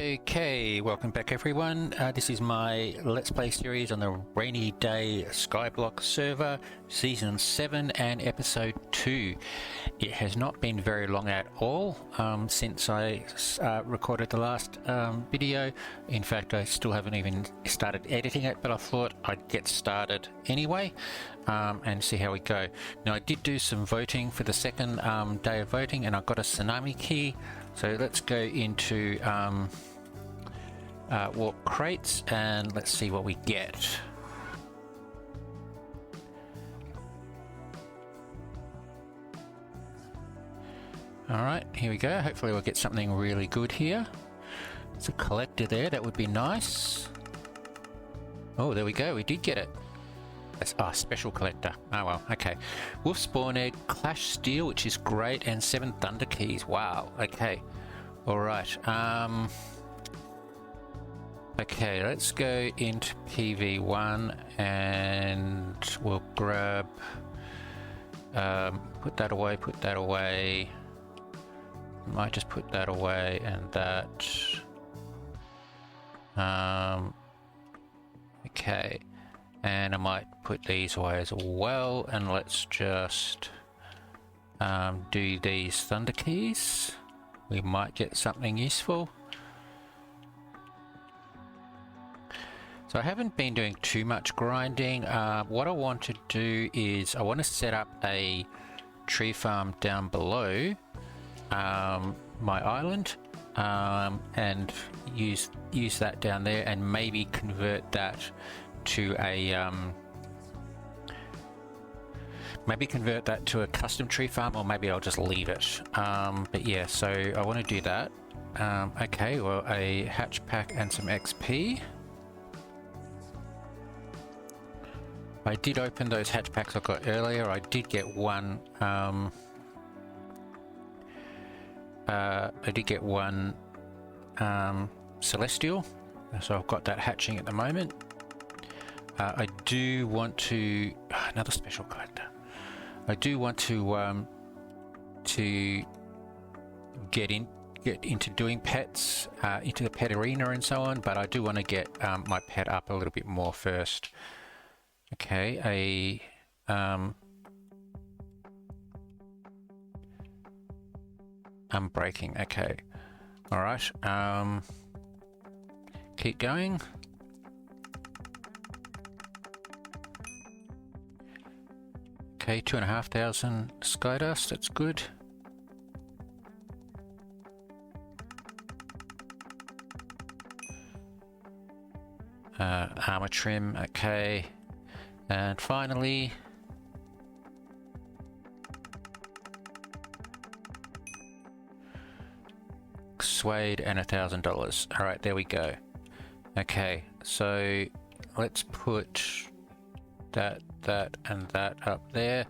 Okay, welcome back everyone. This is my Let's Play series on the Rainy Day Skyblock server, Season 7 and Episode 2. It has not been very long at all since I recorded the last video. In fact, I still haven't even started editing it, but I thought I'd get started anyway and see how we go. Now, I did do some voting for the second day of voting and I got a tsunami key. So let's go into warp crates and let's see what we get. Alright, here we go. Hopefully we'll get something really good here. There's a collector there, that would be nice. Oh, there we go, we did get it. That's special collector. Oh well, okay. Wolf Spawn Egg, Clash Steel, which is great, and 7 Thunder Keys. Wow, okay. Alright, okay, let's go into PV1 and we'll grab, put that away. Might just put that away and that. Okay. And I might put these away as well, and let's just do these Thunder Keys. We might get something useful. So I haven't been doing too much grinding. What I want to do is I want to set up a tree farm down below my island and use that down there and maybe convert that to a custom tree farm, or maybe I'll just leave it. But yeah, so I want to do that. Okay, well, a hatch pack and some XP. I did open those hatch packs I got earlier. I did get one. I did get one celestial, so I've got that hatching at the moment. I do want to another special collector. I do want to get into doing pets, into the pet arena and so on, but I do want to get my pet up a little bit more first. Okay, I'm breaking. Okay, all right. Keep going. Okay, 2,500 sky dust, that's good. Armor trim, okay. And finally, suede and $1,000. All right, there we go. Okay, so let's put that and that up there.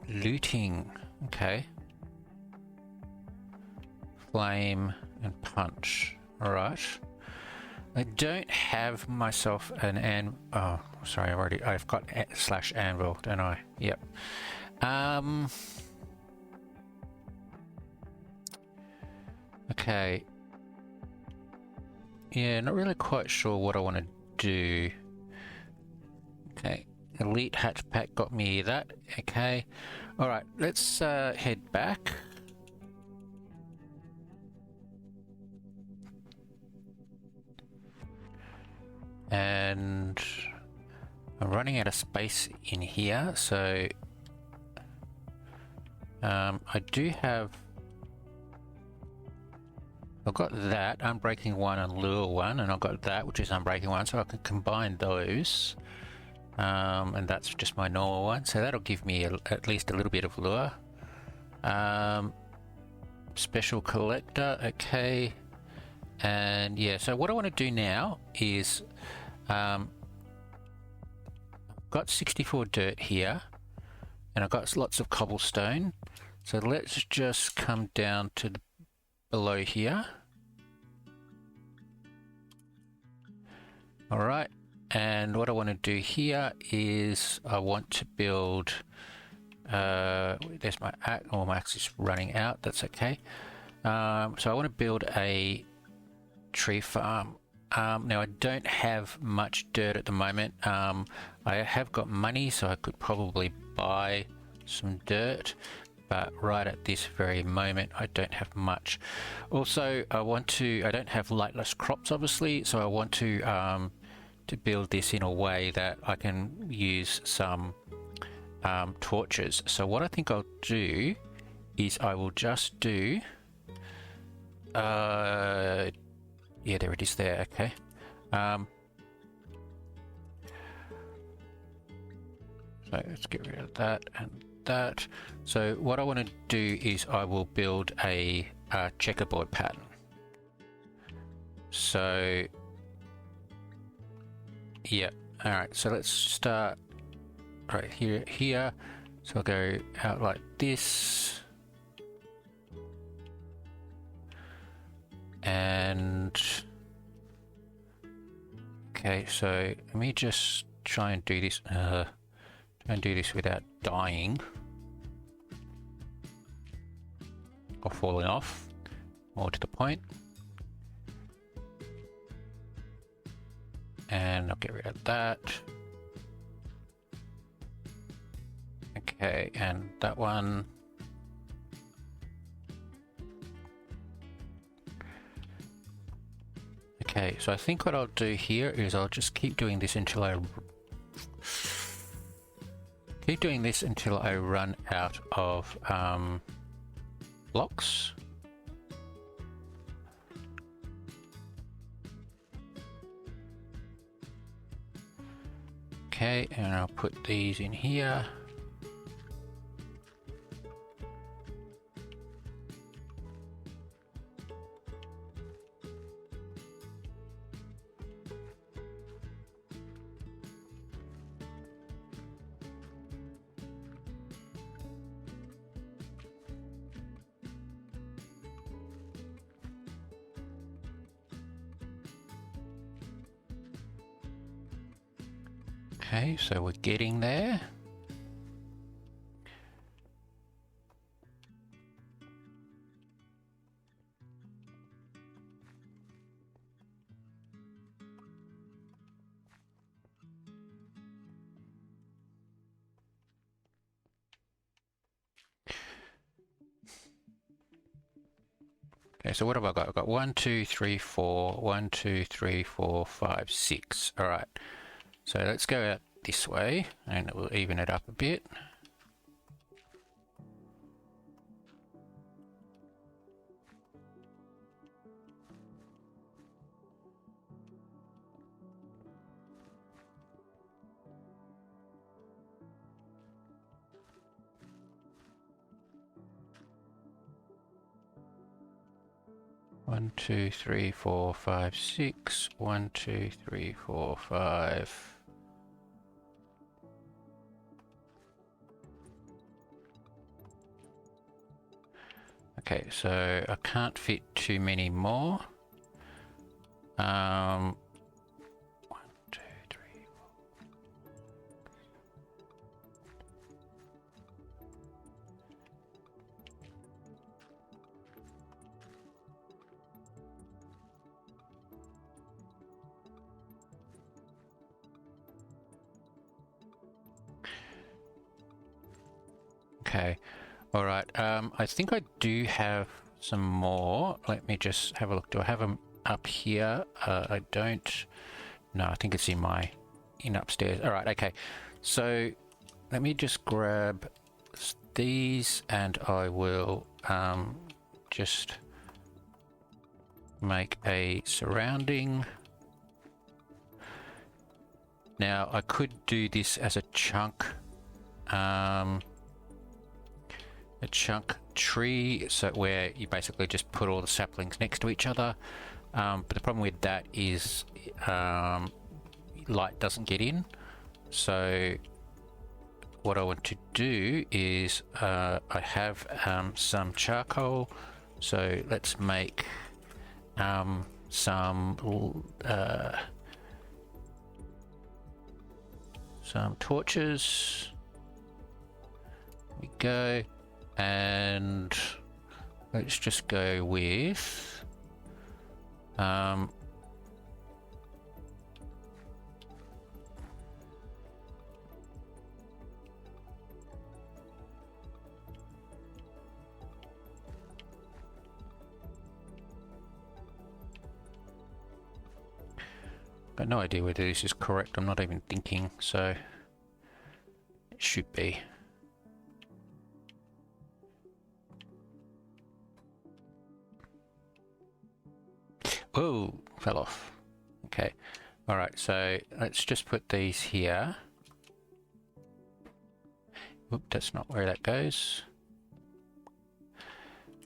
Looting, okay. Flame and punch. All right. I don't have myself an oh, sorry, I've got slash anvil, don't I? Yep. Okay. Yeah, not really quite sure what I want to do. Okay, elite hatch pack got me that. Okay, all right, let's head back. And I'm running out of space in here, so I do have. I've got that, Unbreaking 1 and Lure 1, and I've got that, which is Unbreaking 1, so I can combine those. And that's just my normal one, so that'll give me at least a little bit of Lure. Special Collector, okay. And yeah, so what I want to do now is I've got 64 dirt here, and I've got lots of cobblestone. So let's just come down to the below here. All right, and what I want to do here is I want to build There's my axe. Oh, my axe is running out. That's okay. So I want to build a tree farm. Now I don't have much dirt at the moment. I have got money, so I could probably buy some dirt, but right at this very moment I don't have much. Also, I don't have lightless crops obviously, so I want to build this in a way that I can use some torches. So what I think I'll do is I will just do yeah, there it is there. Okay. So let's get rid of that and that. So what I want to do is I will build a checkerboard pattern. So yeah, all right, so let's start right here. So I'll go out like this, and okay, so let me just try and do this without dying or falling off. More to the point. And I'll get rid of that. Okay, and that one. Okay, so I think what I'll do here is I'll just keep doing this until I run out of blocks. Okay, and I'll put these in here. Okay, so we're getting there. Okay, so what have I got? I've got 1, 2, 3, 4, 1, 2, 3, 4, 5, 6. All right. So let's go out this way and we'll even it up a bit. One, 2, 3, 4, 5, 6. 1, 2, 3, 4, 5. Okay, so I can't fit too many more. 1, 2, 3, 4. Okay. All right, I think I do have some more. Let me just have a look. Do I have them up here? I don't. No, I think it's in upstairs. All right, okay. So let me just grab these and I will just make a surrounding. Now I could do this as a chunk tree, so where you basically just put all the saplings next to each other, but the problem with that is light doesn't get in. So what I want to do is I have some charcoal, so let's make some torches. We go. And let's just go with got no idea whether this is correct. I'm not even thinking, so it should be. Oh, fell off. Okay. All right, so let's just put these here. Oop, that's not where that goes.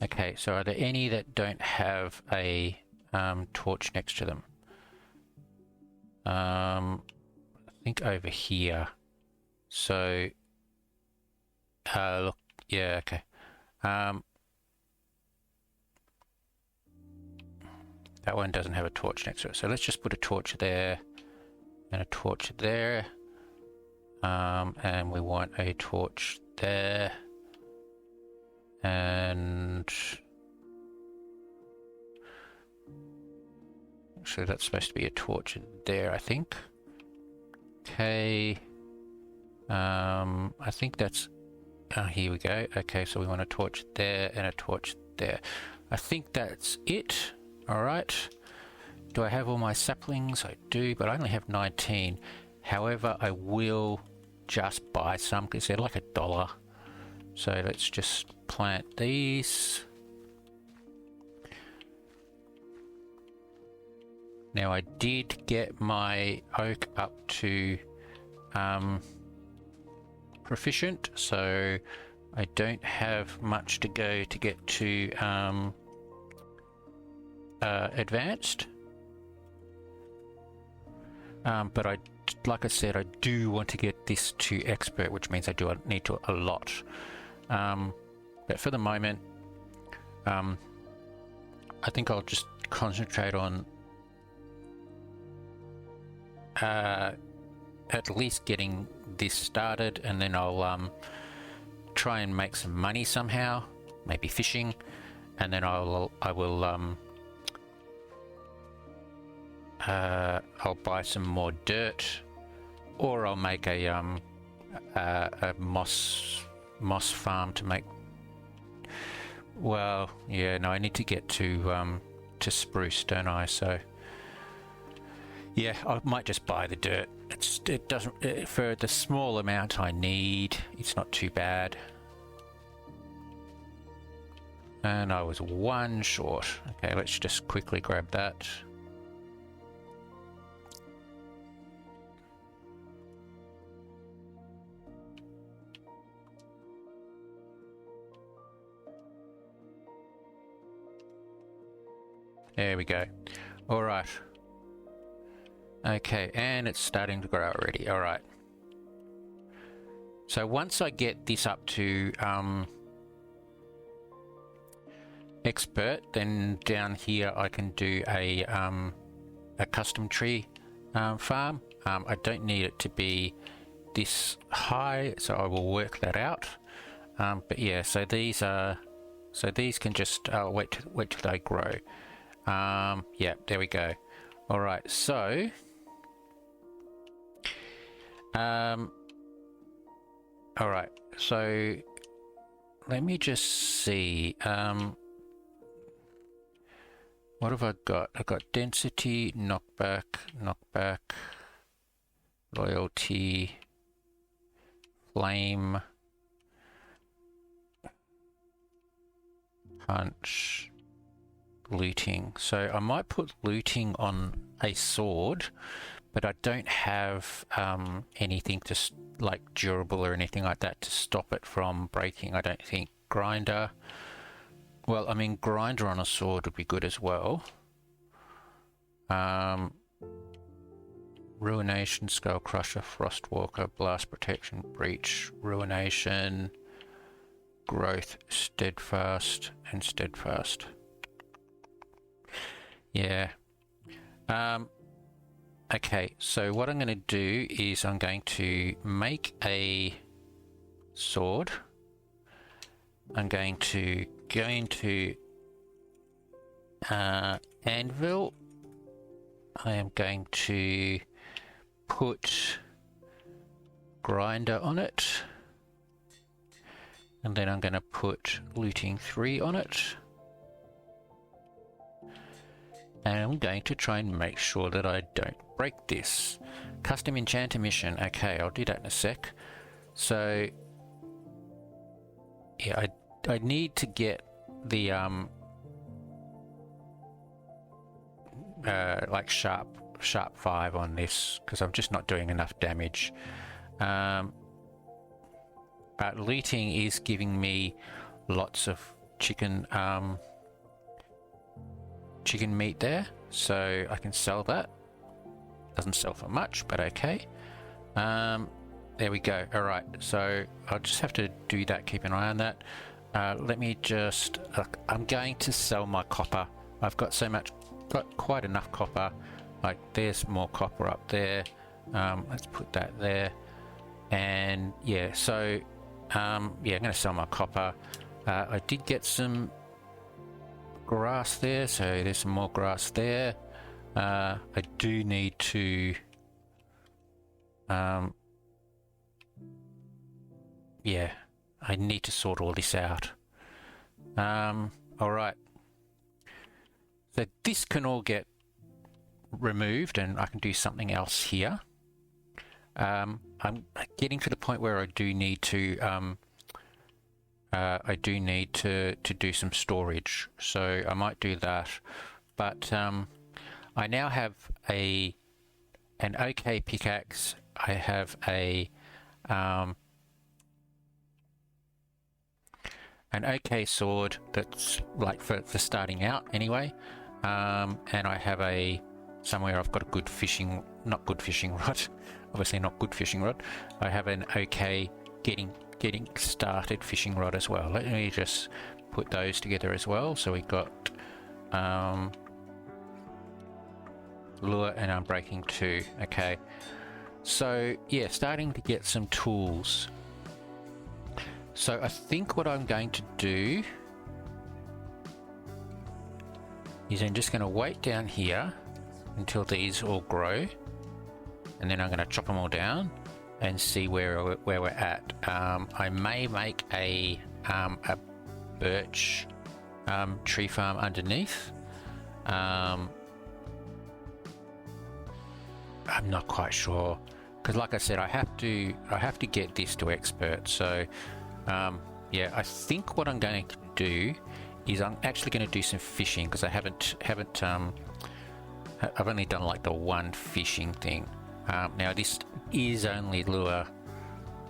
Okay, so are there any that don't have a torch next to them? I think over here. So, look, yeah, okay. That one doesn't have a torch next to it. So let's just put a torch there and a torch there. And we want a torch there. And actually that's supposed to be a torch there, I think. Okay. I think that's, here we go. Okay, so we want a torch there and a torch there. I think that's it. All right. Do I have all my saplings? I do, but I only have 19. However, I will just buy some because they're like $1. So let's just plant these. Now I did get my oak up to proficient, so I don't have much to go to get to advanced. But like I said, I do want to get this to expert, which means I do need to a lot. But for the moment, I think I'll just concentrate on at least getting this started, and then I'll try and make some money somehow, maybe fishing, and then I will I'll buy some more dirt, or I'll make a moss farm to make. Well, yeah, no, I need to get to spruce, don't I? So yeah, I might just buy the dirt. It doesn't, for the small amount I need, it's not too bad. And I was one short. Okay, let's just quickly grab that. There we go. All right. Okay, and it's starting to grow already. All right. So once I get this up to expert, then down here I can do a custom tree farm. I don't need it to be this high, so I will work that out. But yeah, so these can just wait till they grow. Yeah, there we go. All right, so all right, so let me just see. What have I got? I got density, knockback, loyalty, flame, punch, looting. So I might put looting on a sword, but I don't have anything to like durable or anything like that to stop it from breaking, I don't think. Grinder. Well, I mean, grinder on a sword would be good as well. Ruination, Skull Crusher, Frostwalker, Blast Protection, Breach, Ruination, Growth, Steadfast, and Steadfast. Yeah. Okay, so what I'm going to do is I'm going to make a sword. I'm going to go into anvil. I am going to put grinder on it, and then I'm going to put looting 3 on it, and I'm going to try and make sure that I don't break this. Custom enchanter mission. Okay, I'll do that in a sec. So yeah, I need to get the like sharp 5 on this, because I'm just not doing enough damage. But looting is giving me lots of chicken meat there, so I can sell that. Doesn't sell for much, but okay. There we go. All right, so I'll just have to do that. Keep an eye on that. Let me just. I'm going to sell my copper. I've got quite enough copper. Like, there's more copper up there. Let's put that there. And yeah, so yeah, I'm going to sell my copper. I did get some grass there, so there's some more grass there. I do need to yeah, I need to sort all this out. All right, so this can all get removed and I can do something else here. I'm getting to the point where I do need to do some storage, so I might do that. But I now have an okay pickaxe. I have an okay sword that's like for starting out anyway, and I have somewhere I've got a good not good fishing rod, obviously not good fishing rod. I have an okay getting started fishing rod as well. Let me just put those together as well. So we got lure and unbreaking 2. Okay, so yeah, starting to get some tools. So I think what I'm going to do is I'm just going to wait down here until these all grow, and then I'm going to chop them all down and see where we're at. I may make a birch tree farm underneath. I'm not quite sure, because like I said, I have to get this to expert. So yeah, I think what I'm going to do is I'm actually going to do some fishing, because I haven't I've only done like the one fishing thing. Now this is only lure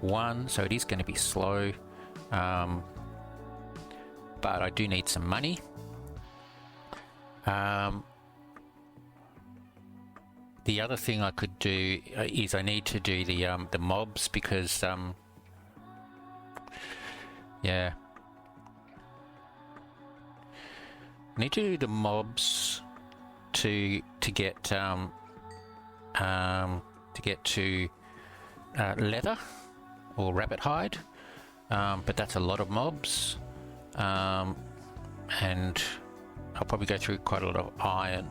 1, so it is going to be slow, but I do need some money. The other thing I could do is I need to do the mobs, because yeah, I need to do the mobs to get to leather or rabbit hide, but that's a lot of mobs, and I'll probably go through quite a lot of iron.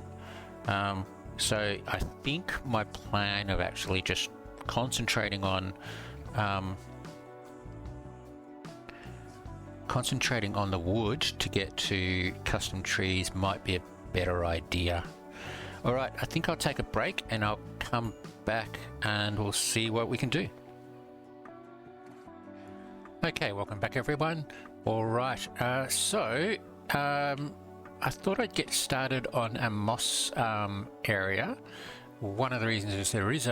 So I think my plan of actually just concentrating on the wood to get to custom trees might be a better idea. All right, I think I'll take a break and I'll come back and we'll see what we can do. Okay, welcome back everyone. All right, so I thought I'd get started on a moss area. One of the reasons is there is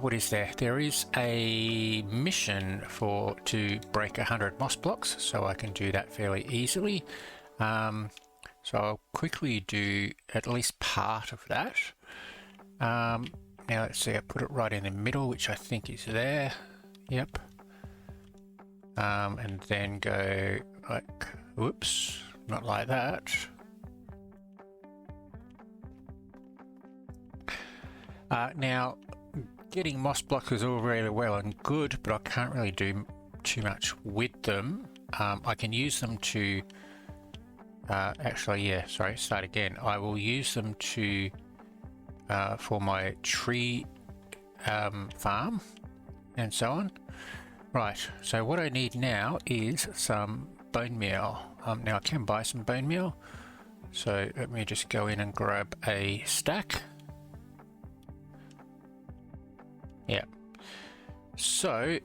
what is there? There is a mission to break 100 moss blocks, so I can do that fairly easily. So I'll quickly do at least part of that. Now let's see, I put it right in the middle, which I think is there. Yep. And then go like, whoops, not like that. Now, getting moss blocks is all really well and good, but I can't really do too much with them. I can use them to actually, yeah, sorry, start again. I will use them to for my tree farm and so on. Right, so what I need now is some bone meal. Now I can buy some bone meal, so let me just go in and grab a stack. Yeah. So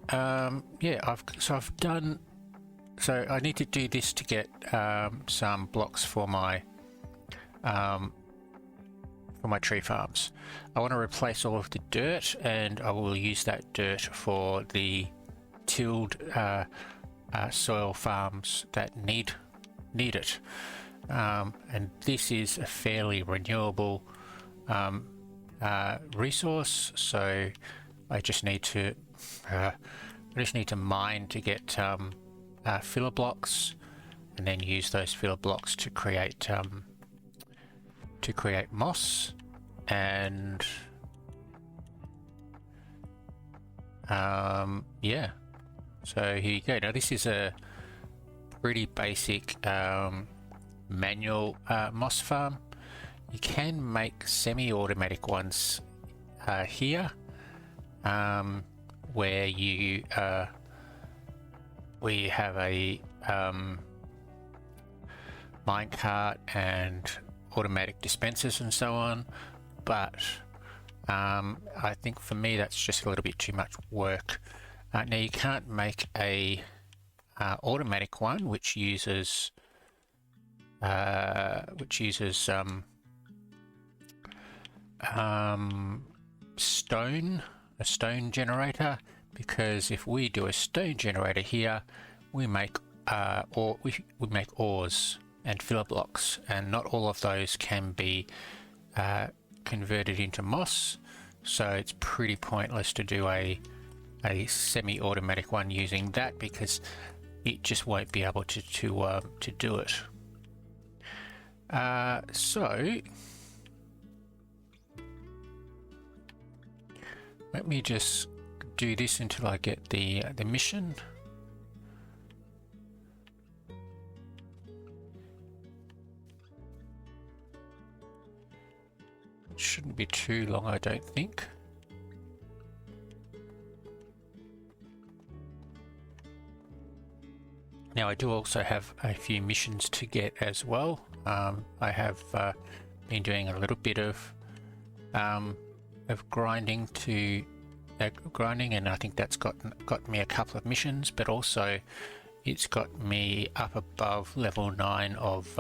yeah, I've done. So I need to do this to get some blocks for my tree farms. I want to replace all of the dirt, and I will use that dirt for the tilled soil farms that need it. And this is a fairly renewable resource, so I just need to mine to get filler blocks, and then use those filler blocks to create moss. And yeah, so here you go. Now this is a pretty basic manual moss farm. You can make semi-automatic ones here, where you have a minecart and automatic dispensers and so on, but I think for me that's just a little bit too much work. Now you can't make a automatic one which uses a stone generator, because if we do a stone generator here, we make we make ores and filler blocks, and not all of those can be converted into moss, so it's pretty pointless to do a semi-automatic one using that, because it just won't be able to do it. So let me just do this until I get the mission. It shouldn't be too long, I don't think. Now I do also have a few missions to get as well. I have been doing a little bit of grinding and I think that's got me a couple of missions, but also it's got me up above level 9 of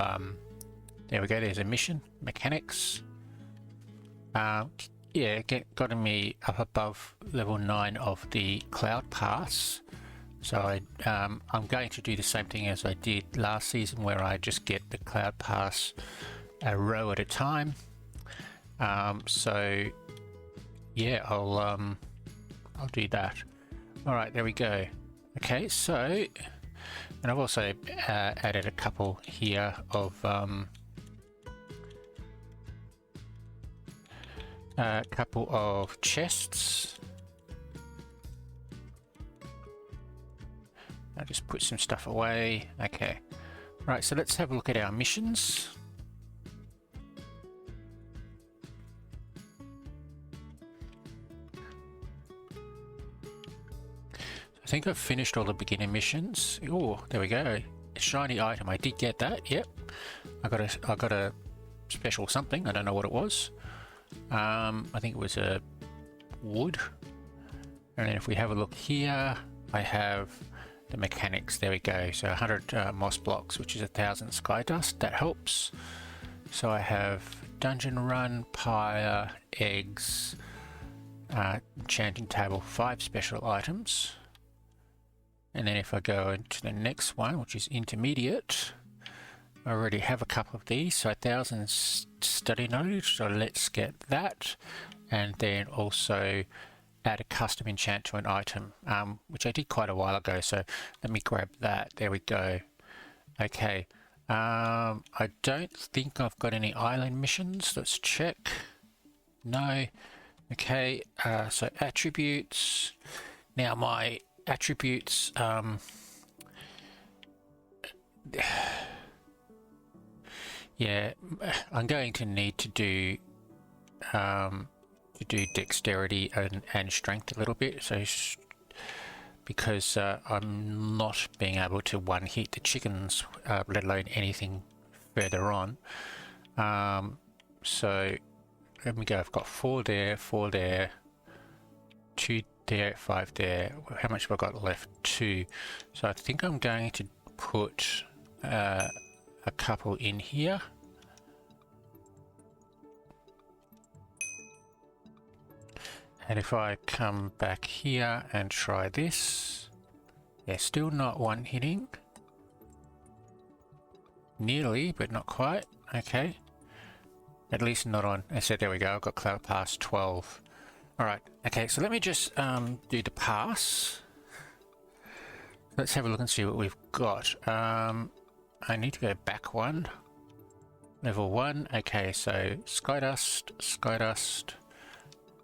there we go, there's a mission, mechanics. Yeah, gotten me up above level 9 of the cloud pass. So I'm going to do the same thing as I did last season, where I just get the cloud pass a row at a time. So yeah, I'll do that. All right, there we go. Okay, so, and I've also added a couple here of a couple of chests. I'll just put some stuff away. Okay, right, so let's have a look at our missions. I think I've finished all the beginner missions. Oh, there we go. A shiny item. I did get that. Yep. I got a special something. I don't know what it was. I think it was a wood. And then if we have a look here, I have the mechanics. There we go. So 100 moss blocks, which is 1,000 sky dust. That helps. So I have dungeon run, pyre, eggs, enchanting table, 5 special items. And then if I go into the next one, which is intermediate, I already have a couple of these, so 1,000 study knowledge, so let's get that. And then also add a custom enchant to an item, which I did quite a while ago, so let me grab that. There we go. Okay, I don't think I've got any island missions. Let's check. No. Okay, so attributes. Now my attributes, yeah, I'm going to need to do dexterity and strength a little bit. So because I'm not being able to one hit the chickens, let alone anything further on. So let me go. I've got 4 there, 4 there, 2 there, 5 there. How much have I got left? 2. So I think I'm going to put a couple in here. And if I come back here and try this, yeah, still not one hitting. Nearly, but not quite. Okay. At least not on. So there we go. I've got cloud pass 12. All right. Okay. So let me just do the pass. Let's have a look and see what we've got. I need to go back one. Level 1. Okay. So Skydust, Skydust,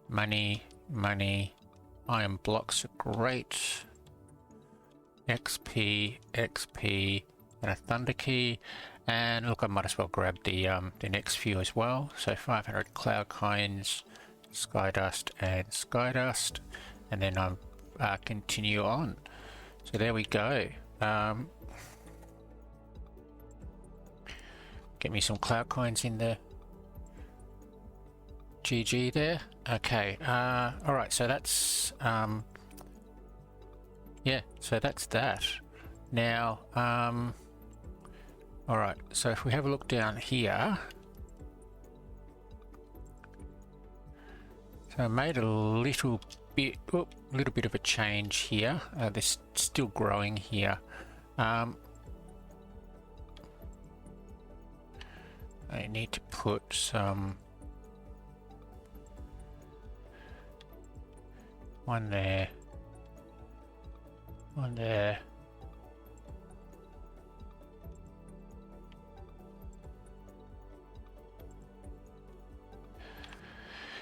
money, money. Iron blocks are great. XP, XP, and a thunder key. And look, I might as well grab the next few as well. So 500 cloud coins, Skydust and Skydust, and then I'm continue on. So there we go. Get me some cloud coins in the GG there. Okay. All right. So that's yeah. So that's that. Now. All right, so if we have a look down here, so I made a little bit of a change here. They're still growing here. I need to put some one there, one there.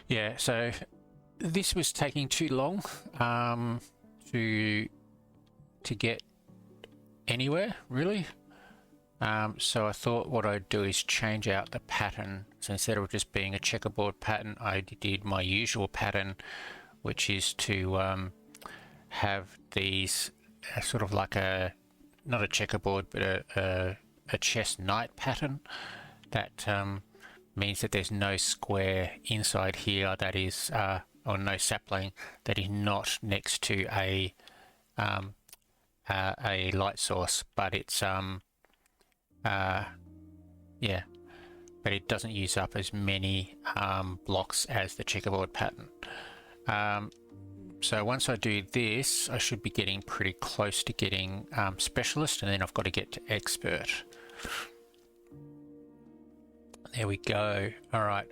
Yeah, so this was taking too long to get anywhere, really. So I thought what I'd do is change out the pattern. So instead of just being a checkerboard pattern, I did my usual pattern, which is to have these sort of like not a checkerboard, but a chess knight pattern that means that there's no square inside here that is, or no sapling that is not next to a light source, but it's yeah, but it doesn't use up as many blocks as the checkerboard pattern. So once I do this, I should be getting pretty close to getting specialist, and then I've got to get to expert. There we go. All right.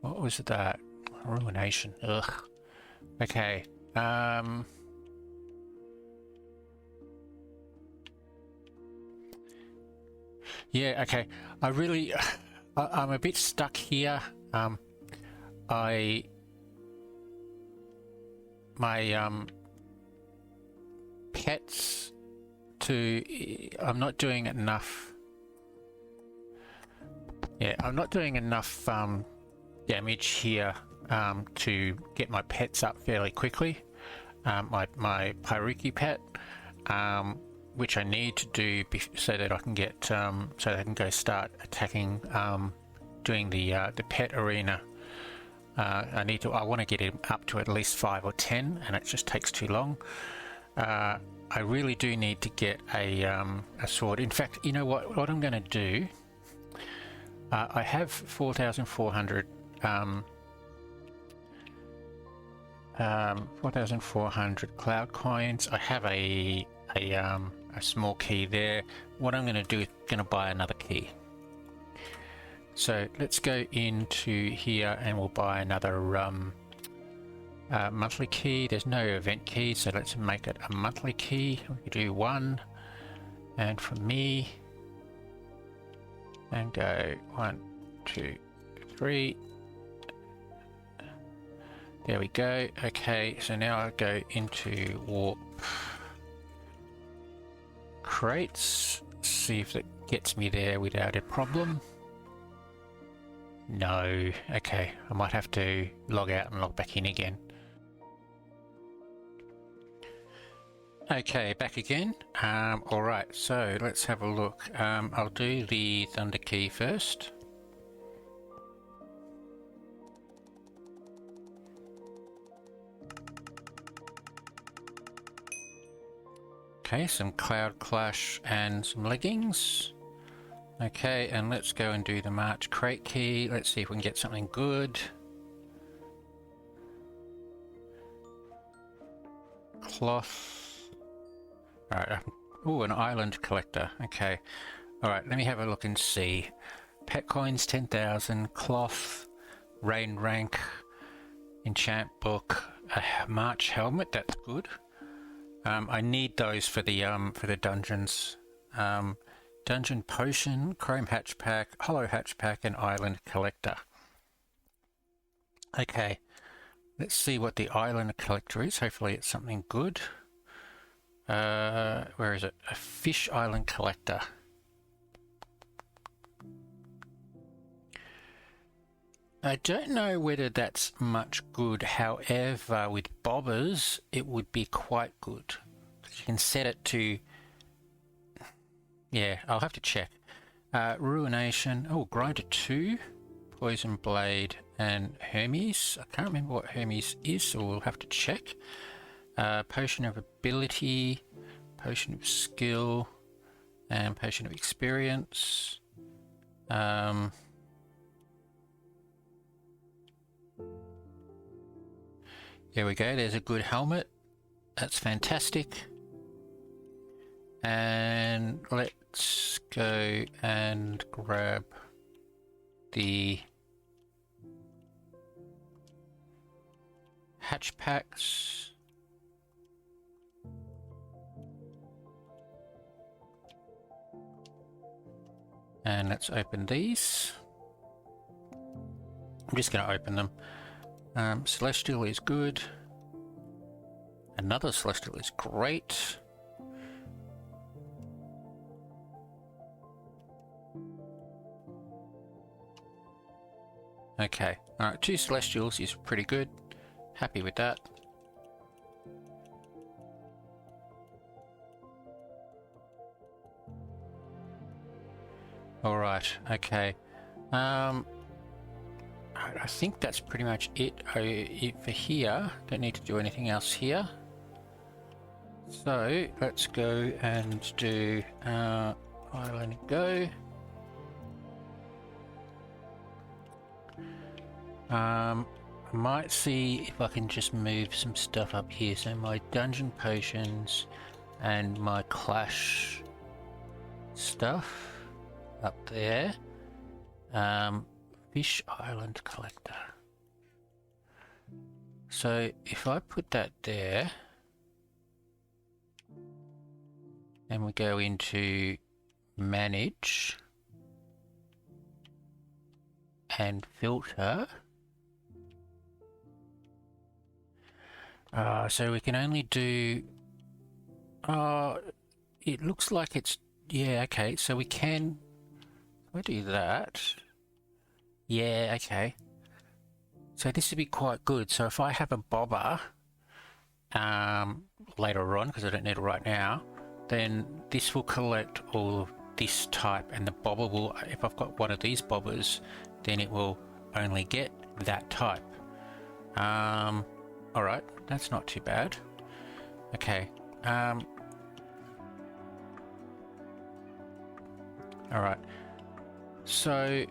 What was that? Ruination. Ugh. Okay. Yeah. Okay. I'm a bit stuck here. My pets I'm not doing enough. Yeah, I'm not doing enough damage here to get my pets up fairly quickly. My Pyruki pet, which I need to do so that I can get so that I can go start attacking, doing the pet arena. I want to get him up to at least 5 or 10, and it just takes too long. I really do need to get a sword. In fact, you know what? What I'm going to do. I have 4,400 4,400 cloud coins. I have a small key there. What I'm going to do is going to buy another key. So let's go into here and we'll buy another monthly key. There's no event key, so let's make it a monthly key. We can do 1, and for me, and go 1, 2, 3, There we go. Okay, so now I go into warp crates, see if it gets me there without a problem. No. Okay, I might have to log out and log back in again. Okay, back again. Alright, so let's have a look. I'll do the Thunder Key first. Okay, some Cloud Clash and some leggings. Okay, and let's go and do the March crate key. Let's see if we can get something good. Cloth. Alright, oh, an island collector. Okay, alright, let me have a look and see. Pet coins 10,000, cloth, rain rank, enchant book, a March helmet, that's good. I need those for the dungeons. Dungeon potion, chrome hatch pack, hollow hatch pack, and island collector. Okay, let's see what the island collector is. Hopefully it's something good. Where is it? A fish island collector. I don't know whether that's much good, however with bobbers it would be quite good. You can set it to... yeah, I'll have to check. Ruination, oh, Grinder 2, Poison Blade and Hermes. I can't remember what Hermes is, so we'll have to check. Potion of Ability, Potion of Skill, and Potion of Experience. There we go, there's a good helmet. That's fantastic. And let's go and grab the hatch packs. And let's open these. I'm just going to open them. Celestial is good. Another Celestial is great. Okay, alright, 2 Celestials is pretty good. Happy with that. Alright, okay. I think that's pretty much it for here. Don't need to do anything else here. So let's go and do Island Go. I might see if I can just move some stuff up here. So my dungeon potions and my clash stuff up there. Fish Island Collector. So if I put that there, and we go into Manage and Filter. So we can only do... it looks like it's... yeah, okay, so we can... we'll do that. Yeah, okay. So this would be quite good. So if I have a bobber later on, because I don't need it right now, then this will collect all of this type, and the bobber will, if I've got one of these bobbers, then it will only get that type. Alright, that's not too bad. Okay. Alright. So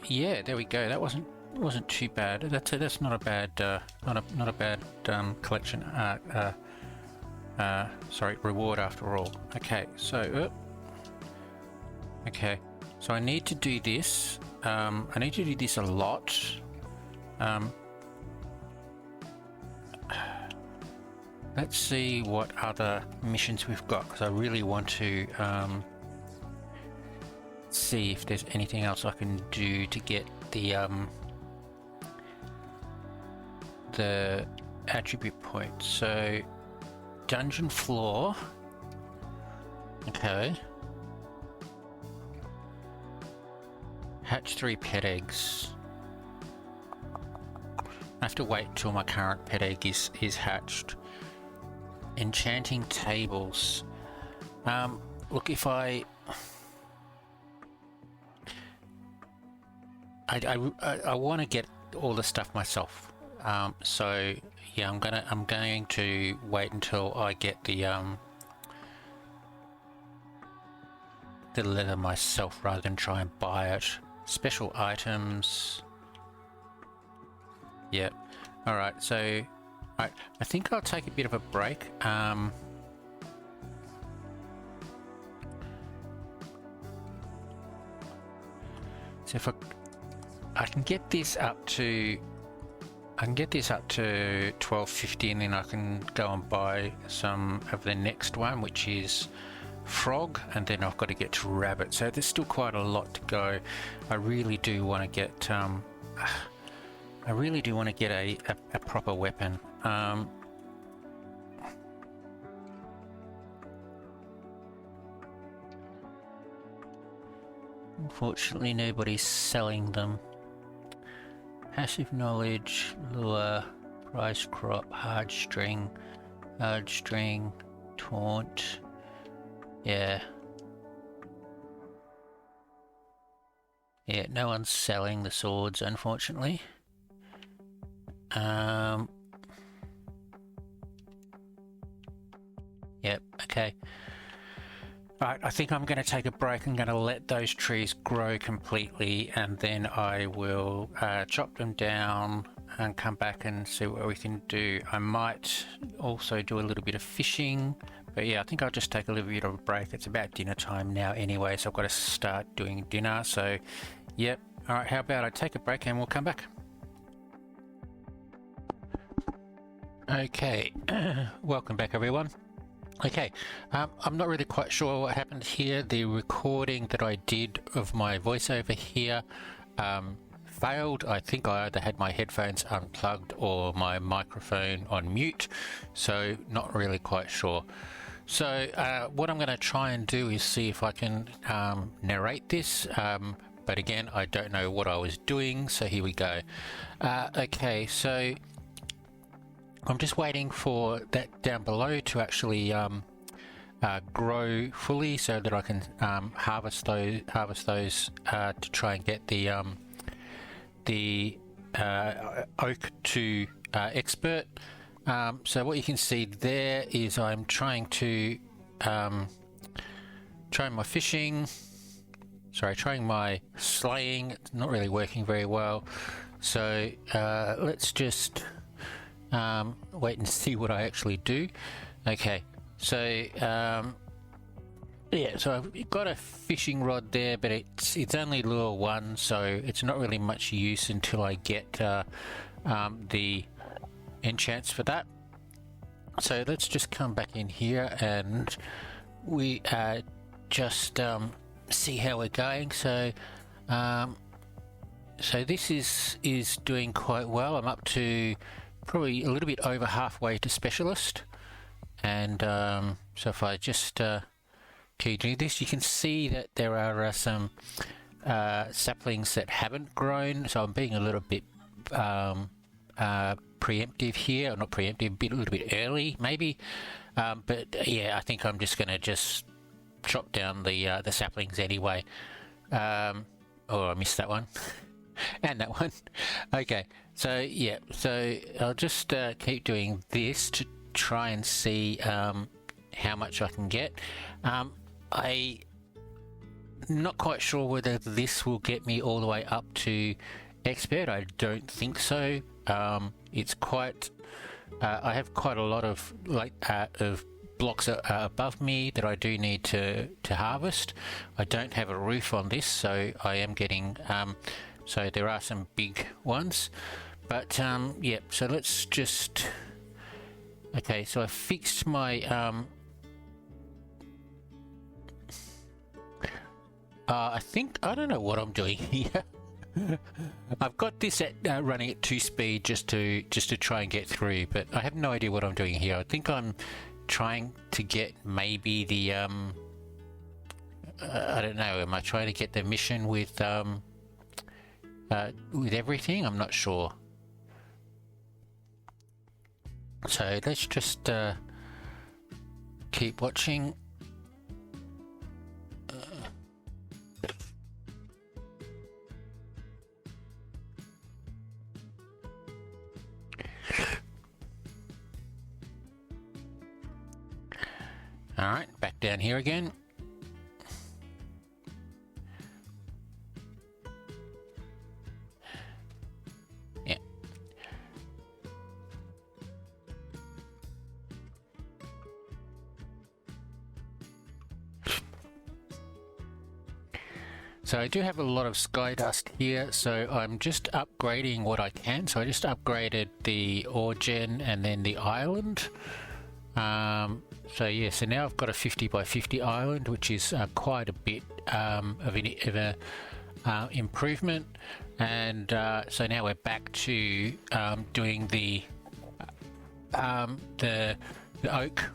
yeah, there we go. That wasn't too bad. That's not a bad not a bad collection sorry, reward after all. Okay, so okay, so I need to do this. I need to do this a lot. Let's see what other missions we've got, because I really want to see if there's anything else I can do to get the the attribute points. So dungeon floor. Okay. Hatch 3 pet eggs. I have to wait till my current pet egg is hatched. Enchanting tables. Look, if I want to get all the stuff myself. So yeah, I'm going to wait until I get the leather myself rather than try and buy it. Special items. Yep. All right. So, I think I'll take a bit of a break. So if I can get this up to 1250, and then I can go and buy some of the next one, which is frog, and then I've got to get to rabbit. So there's still quite a lot to go. I really do want to get a proper weapon. Unfortunately, nobody's selling them. Passive knowledge, lure, price crop, hard string, taunt. Yeah. Yeah, no one's selling the swords, unfortunately. Yep, okay. Right, I think I'm going to take a break. I'm going to let those trees grow completely, and then I will chop them down and come back and see what we can do. I might also do a little bit of fishing, but yeah, I think I'll just take a little bit of a break. It's about dinner time now anyway, so I've got to start doing dinner. So, yep. All right, how about I take a break and we'll come back. Okay, welcome back everyone. Okay, I'm not really quite sure what happened here. The recording that I did of my voiceover here failed. I think I either had my headphones unplugged or my microphone on mute, so not really quite sure. So what I'm going to try and do is see if I can narrate this, but again, I don't know what I was doing, so here we go. Okay, so I'm just waiting for that down below to actually grow fully, so that I can harvest those to try and get the oak to expert. So what you can see there is I'm trying my fishing. Sorry, trying my slaying. It's not really working very well. So let's just wait and see what I actually do. Okay, so yeah, so I've got a fishing rod there, but it's only lure 1, so it's not really much use until I get the enchants for that. So let's just come back in here and we just see how we're going. So so this is doing quite well. I'm up to probably a little bit over halfway to specialist, and so if I just keep doing this, you can see that there are some saplings that haven't grown, so I'm being a little bit preemptive here, or not preemptive, a little bit early maybe, but yeah, I think I'm just going to just chop down the saplings anyway. Oh, I missed that one. And that one. Okay, so yeah, so I'll just keep doing this to try and see how much I can get. I'm not quite sure whether this will get me all the way up to expert. I don't think so. It's quite I have quite a lot of of blocks above me that I do need to harvest. I don't have a roof on this, so I am getting so there are some big ones, but yeah, so let's just, okay, so I fixed my I think, I don't know what I'm doing here. I've got this at running at 2 speed just to try and get through, but I have no idea what I'm doing here. I think I'm trying to get maybe the I don't know. Am I trying to get the mission with everything? I'm not sure. So let's just keep watching. All right, back down here again. Yeah. So I do have a lot of sky dust here, so I'm just upgrading what I can. So I just upgraded the ore gen and then the island. So yeah, so now I've got a 50 by 50 island, which is quite a bit of an improvement. And so now we're back to doing the oak.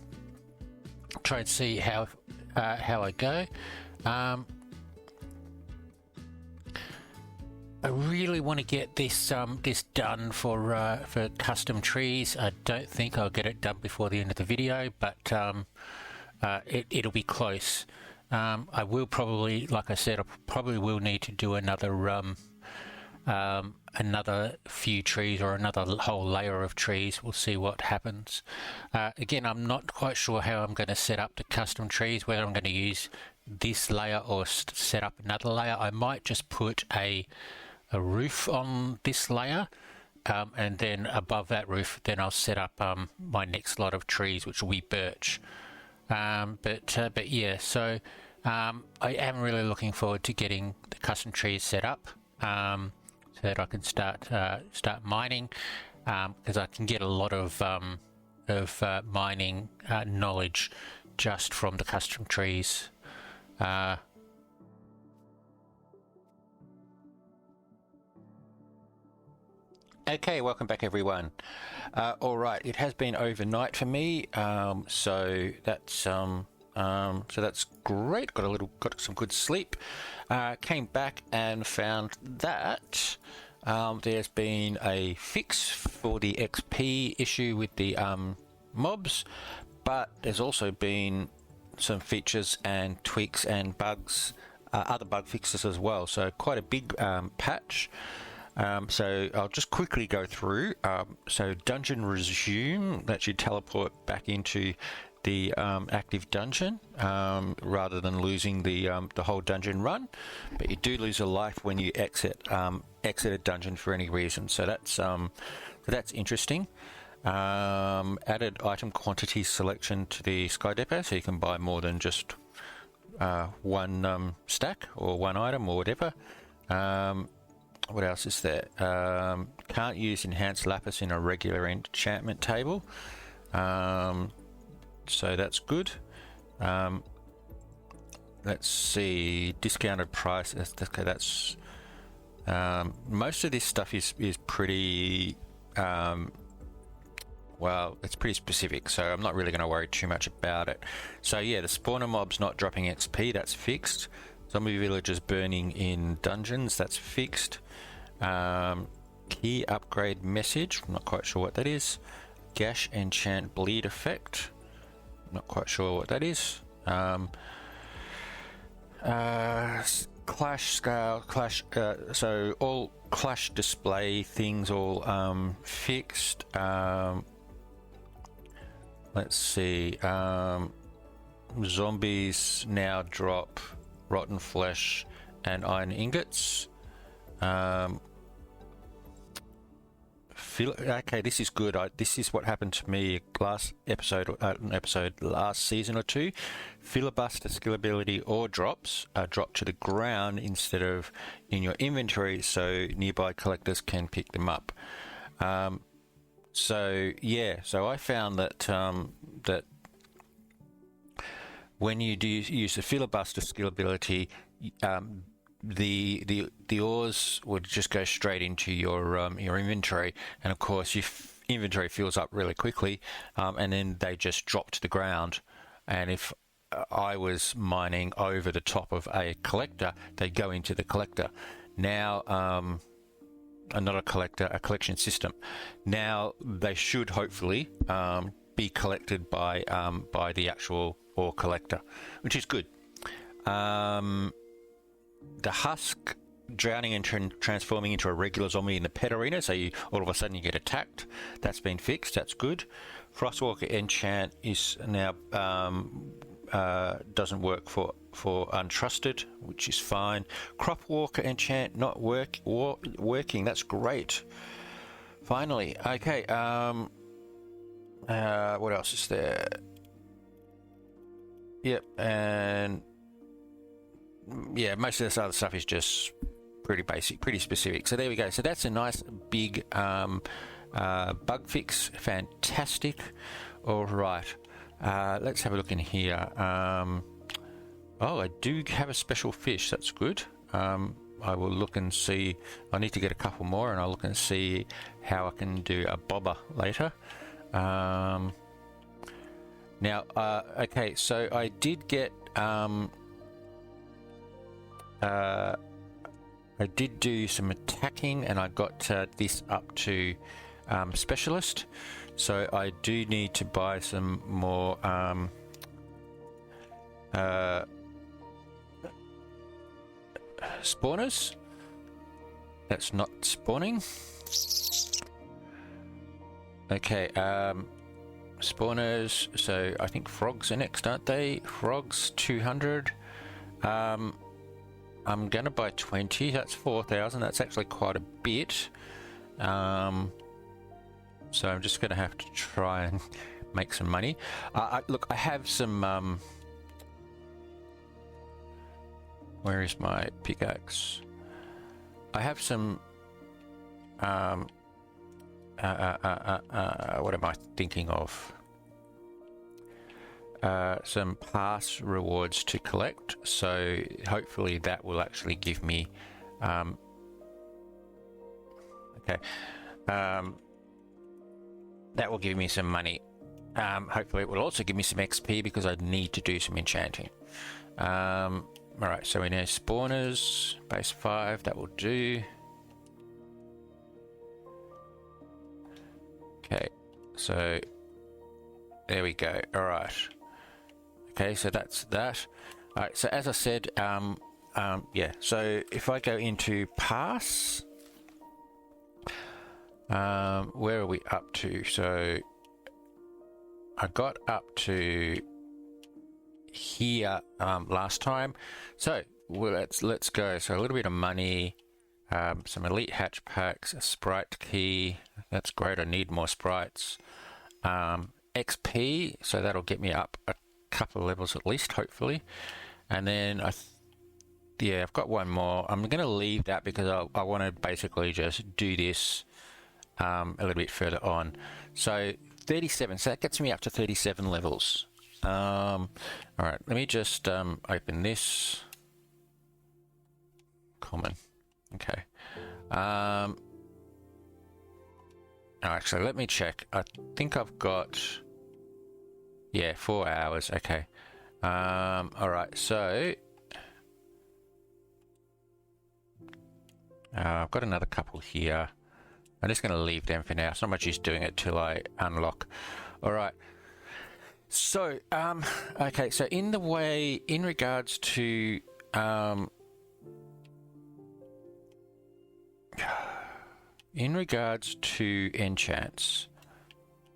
Try and see how I go. I really want to get this this done for custom trees. I don't think I'll get it done before the end of the video, but it'll be close. I will probably, like I said, I probably will need to do another few trees or another whole layer of trees. We'll see what happens. Again, I'm not quite sure how I'm going to set up the custom trees, whether I'm going to use this layer or set up another layer. I might just put a roof on this layer, and then above that roof then I'll set up my next lot of trees, which will be birch. But yeah, so I am really looking forward to getting the custom trees set up, so that I can start mining, because I can get a lot of mining knowledge just from the custom trees. Okay, welcome back everyone. All right, it has been overnight for me, so that's great. Got some good sleep. Came back and found that there's been a fix for the XP issue with the mobs, but there's also been some features and tweaks and bugs, other bug fixes as well. So quite a big patch. So I'll just quickly go through. So dungeon resume, lets you teleport back into the active dungeon rather than losing the whole dungeon run. But you do lose a life when you exit a dungeon for any reason. So that's interesting. Added item quantity selection to the Sky Depot, so you can buy more than just one stack or one item or whatever. What else is there? Can't use enhanced lapis in a regular enchantment table, so that's good. Let's see, discounted price. Okay, that's most of this stuff is pretty well, it's pretty specific, so I'm not really going to worry too much about it. So yeah, the spawner mobs not dropping XP, that's fixed. Zombie villagers burning in dungeons, that's fixed. Key upgrade message, I'm not quite sure what that is. Gash enchant bleed effect, not quite sure what that is. Clash scale, clash, so all clash display things all fixed. Let's see, zombies now drop rotten flesh and iron ingots. Okay, this is good. This is what happened to me last episode, last season or two. Filibuster skill ability or drops drop to the ground instead of in your inventory, so nearby collectors can pick them up. So yeah, so I found that that when you do use the filibuster skill ability, the ores would just go straight into your inventory, and of course your inventory fills up really quickly, and then they just drop to the ground. And if I was mining over the top of a collector, they'd go into the collector. Now, not a collector, a collection system. Now they should hopefully be collected by the actual ore collector, which is good. The husk drowning and transforming into a regular zombie in the pet arena, so all of a sudden you get attacked. That's been fixed. That's good. Frostwalker enchant is now doesn't work for untrusted, which is fine. Cropwalker enchant not working. That's great. Finally, okay. What else is there? Yep, and yeah, most of this other stuff is just pretty basic, pretty specific. So there we go. So that's a nice big bug fix. Fantastic. All right. Let's have a look in here. Oh, I do have a special fish. That's good. I will look and see. I need to get a couple more, and I'll look and see how I can do a bobber later. Now, okay, so I did get. I did do some attacking, and I got this up to specialist. So I do need to buy some more spawners. That's not spawning. Okay, spawners. So I think frogs are next, aren't they? Frogs 200. I'm gonna buy 20. That's 4,000. That's actually quite a bit. So I'm just gonna have to try and make some money. Look, I have some. Where is my pickaxe? I have some. What am I thinking of? Some pass rewards to collect. So hopefully that will actually give me. Okay. That will give me some money. Hopefully it will also give me some XP because I need to do some enchanting. Alright, so we know spawners, base 5, that will do. Okay, so there we go. Alright. Okay, so that's that. Alright, so as I said, yeah, so if I go into pass, where are we up to? So I got up to here last time. So well, let's go. So a little bit of money, some elite hatch packs, a sprite key. That's great. I need more sprites. XP, so that'll get me up a couple of levels at least, hopefully. And then yeah, I've got one more. I'm going to leave that because I want to basically just do this a little bit further on. So 37, so that gets me up to 37 levels. All right, let me just open this. Common. Okay. Actually, let me check. I think I've got, yeah, 4 hours. Okay. All right, so I've got another couple here. I'm just going to leave them for now. It's not much use doing it till I unlock. All right. So, okay. So in regards to, enchants.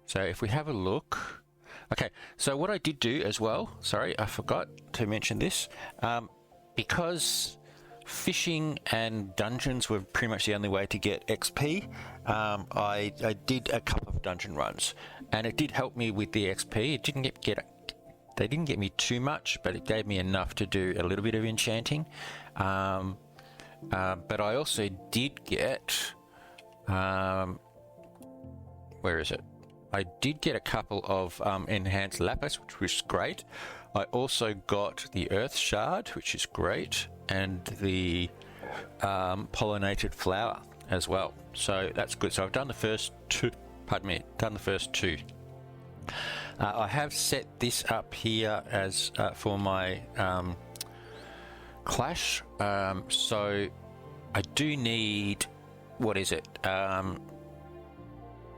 So if we have a look. Okay. So what I did do as well, sorry, I forgot to mention this, because fishing and dungeons were pretty much the only way to get XP. I did a couple of dungeon runs, and it did help me with the XP. It didn't they didn't get me too much, but it gave me enough to do a little bit of enchanting. But I also did get, where is it? I did get a couple of enhanced lapis, which was great. I also got the earth shard, which is great, and the pollinated flower as well. So that's good. So I've done the first two. Pardon me. Done the first two. I have set this up here as for my clash. So I do need, what is it?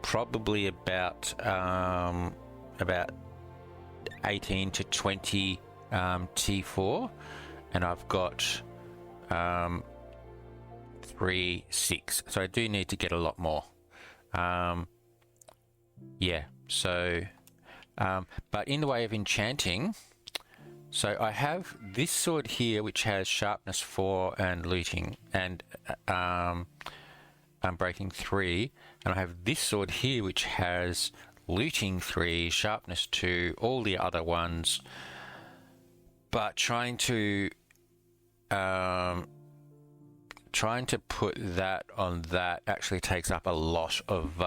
Probably about 18 to 20 T4, and I've got 3, 6. So I do need to get a lot more. Yeah. So, but in the way of enchanting, so I have this sword here, which has sharpness 4 and looting, and breaking 3, and I have this sword here, which has looting 3, sharpness 2, all the other ones, but trying to put that on that actually takes up a lot of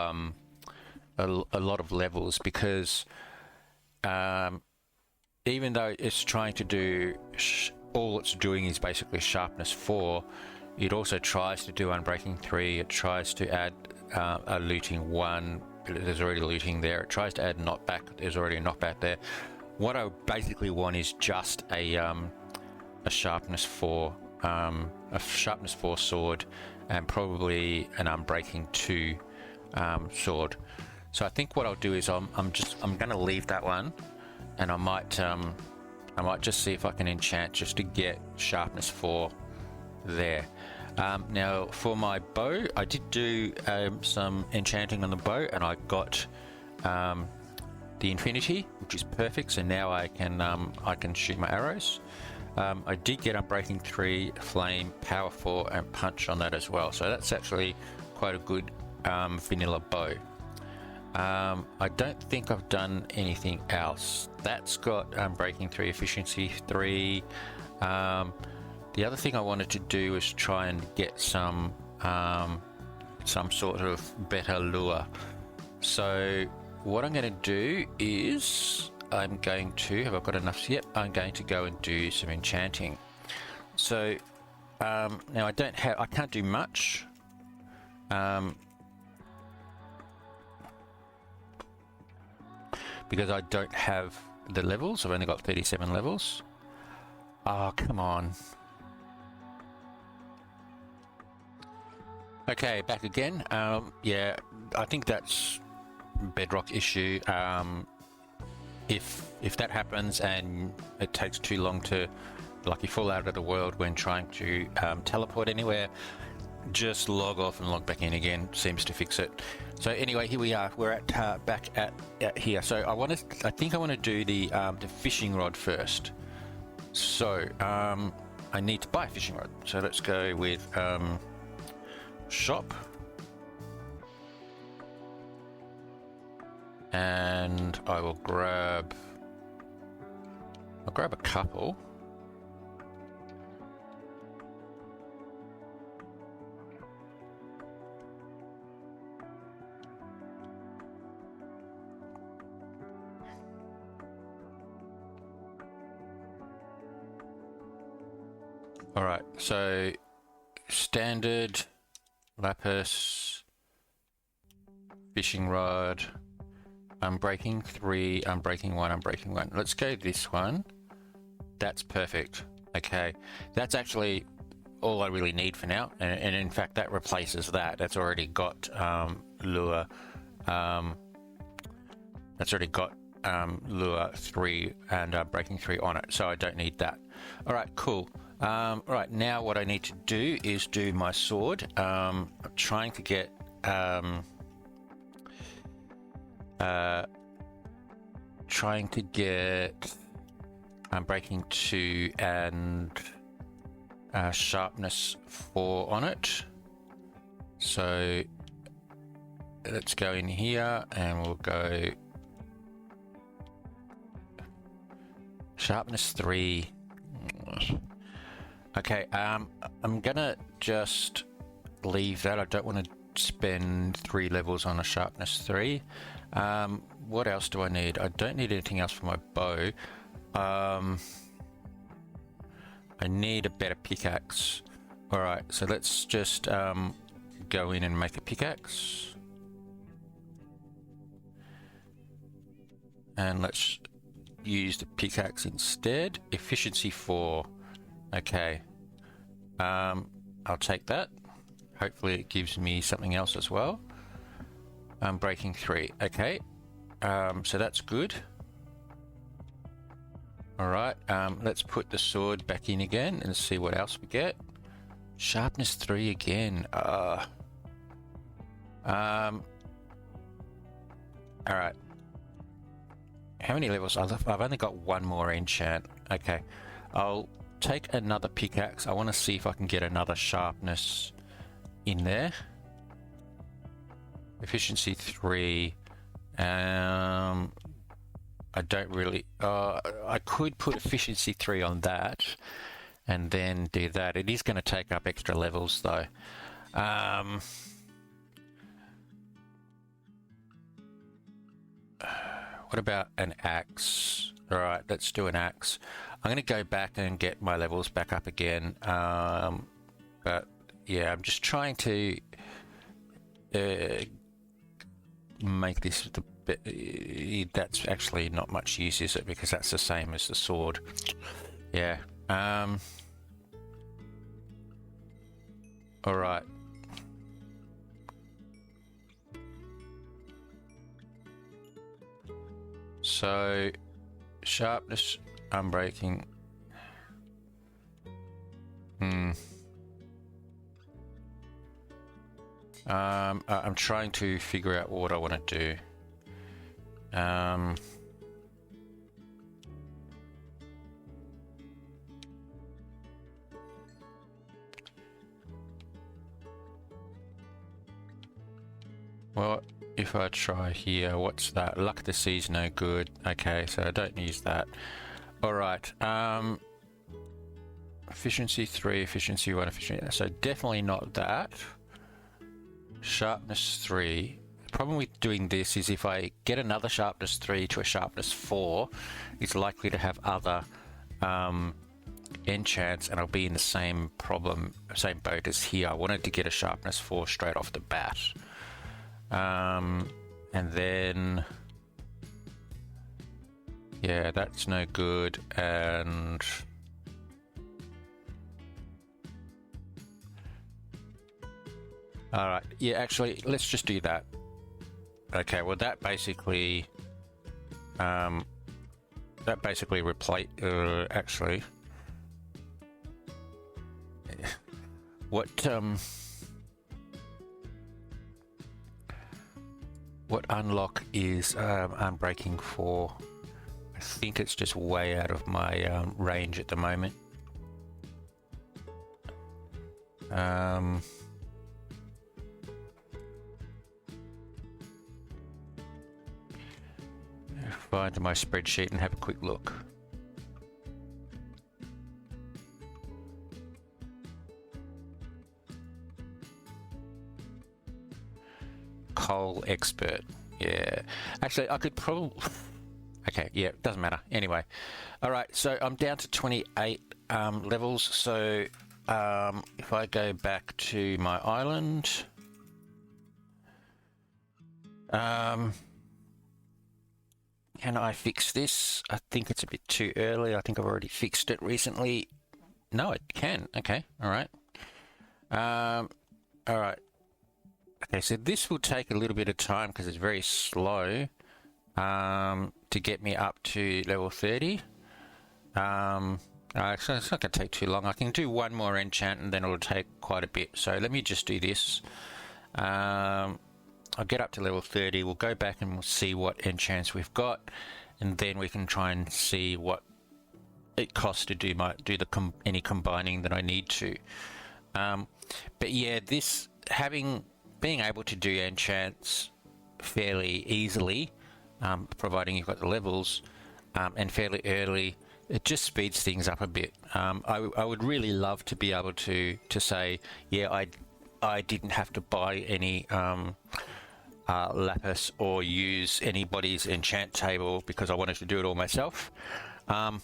levels, because even though it's trying to do all it's doing is basically sharpness 4, it also tries to do unbreaking 3. It tries to add a looting 1. There's already looting there. It tries to add knockback. There's already a knockback there. What I basically want is just a sharpness 4, sword, and probably an unbreaking 2 sword. So I think what I'll do is I'm going to leave that one, and I might just see if I can enchant just to get sharpness 4 there. Now for my bow, I did do some enchanting on the bow, and I got the infinity, which is perfect. So now I can shoot my arrows. I did get unbreaking 3, flame, power 4, and punch on that as well. So that's actually quite a good vanilla bow. I don't think I've done anything else. That's got unbreaking 3, efficiency 3. The other thing I wanted to do was try and get some sort of better lure. So what I'm going to do is have I got enough? Yep, I'm going to go and do some enchanting. So now I can't do much. Because I don't have the levels. I've only got 37 levels. Oh, come on. Okay, back again. Yeah, I think that's Bedrock issue. If that happens and it takes too long to, like, you fall out of the world when trying to teleport anywhere, just log off and log back in again. Seems to fix it. So anyway, here we are. We're at back at here. So I think I want to do the fishing rod first. So I need to buy a fishing rod. So let's go with shop, and I'll grab a couple. All right, so standard, lapis, fishing rod, unbreaking 3, unbreaking 1, unbreaking 1. Let's go this one. That's perfect. Okay, that's actually all I really need for now, and in fact that replaces that. That's already got lure. That's already got lure 3 and breaking 3 on it, so I don't need that. All right, cool. Right, now what I need to do is do my sword. I'm trying to get breaking 2 and sharpness 4 on it. So let's go in here and we'll go sharpness 3. Okay, I'm gonna just leave that. I don't want to spend 3 levels on a sharpness 3. What else do I need? I don't need anything else for my bow. I need a better pickaxe. Alright, so let's just go in and make a pickaxe. And let's use the pickaxe instead. Efficiency 4. Okay. I'll take that. Hopefully it gives me something else as well. Breaking 3. Okay. So that's good. Alright, let's put the sword back in again and see what else we get. Sharpness 3 again. Alright. How many levels? I've only got one more enchant. Okay. I'll take another pickaxe. I want to see if I can get another sharpness in there. Efficiency 3. I don't really... I could put efficiency 3 on that and then do that. It is going to take up extra levels though. What about an axe? Alright, let's do an axe. I'm going to go back and get my levels back up again. But yeah, I'm just trying to make this the bit. That's actually not much use, is it? Because that's the same as the sword. Yeah. Alright. So, sharpness, unbreaking. I'm trying to figure out what I want to do. Well, if I try here, what's that? Luck of the sea's no good. Okay, so I don't use that. Alright, efficiency 3, efficiency 1, efficiency... So definitely not that. Sharpness 3. The problem with doing this is if I get another sharpness 3 to a sharpness 4, it's likely to have other enchants, and I'll be in the same same boat as here. I wanted to get a sharpness 4 straight off the bat. And then, yeah, that's no good, and alright, yeah, actually, let's just do that. Okay, well, that basically replace, actually, what unlock is unbreaking 4? I think it's just way out of my range at the moment. Find my spreadsheet and have a quick look. Coal expert. Yeah. Actually, I could probably... Okay, yeah, it doesn't matter. Anyway. Alright, so I'm down to 28 levels. So if I go back to my island... can I fix this? I think it's a bit too early. I think I've already fixed it recently. No, it can. Okay, alright. Alright. Okay, so this will take a little bit of time because it's very slow to get me up to level 30. Actually, it's not going to take too long. I can do one more enchant and then it'll take quite a bit. So let me just do this. I'll get up to level 30. We'll go back and we'll see what enchants we've got, and then we can try and see what it costs to do any combining that I need to. But yeah, this being able to do enchants fairly easily, providing you've got the levels, and fairly early, it just speeds things up a bit. I would really love to be able to say, yeah, I didn't have to buy any lapis or use anybody's enchant table because I wanted to do it all myself. But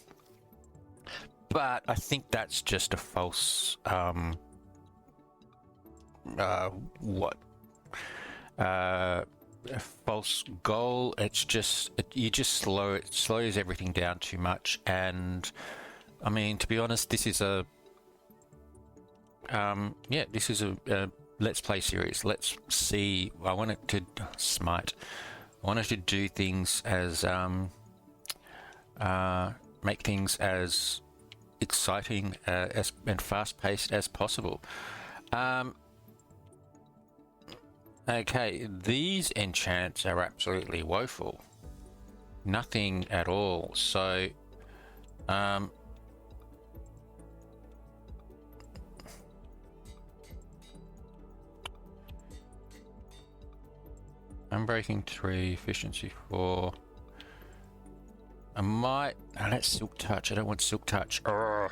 I think that's just a false a false goal. It's just it slows everything down too much. And I mean, to be honest, this is a this is a let's play series. Let's see. I wanted to smite. I wanted to do things as make things as exciting and fast-paced as possible. Okay, these enchants are absolutely woeful. Nothing at all. So, Unbreaking 3, efficiency 4. I might... Oh, that's Silk Touch. I don't want Silk Touch. Urgh.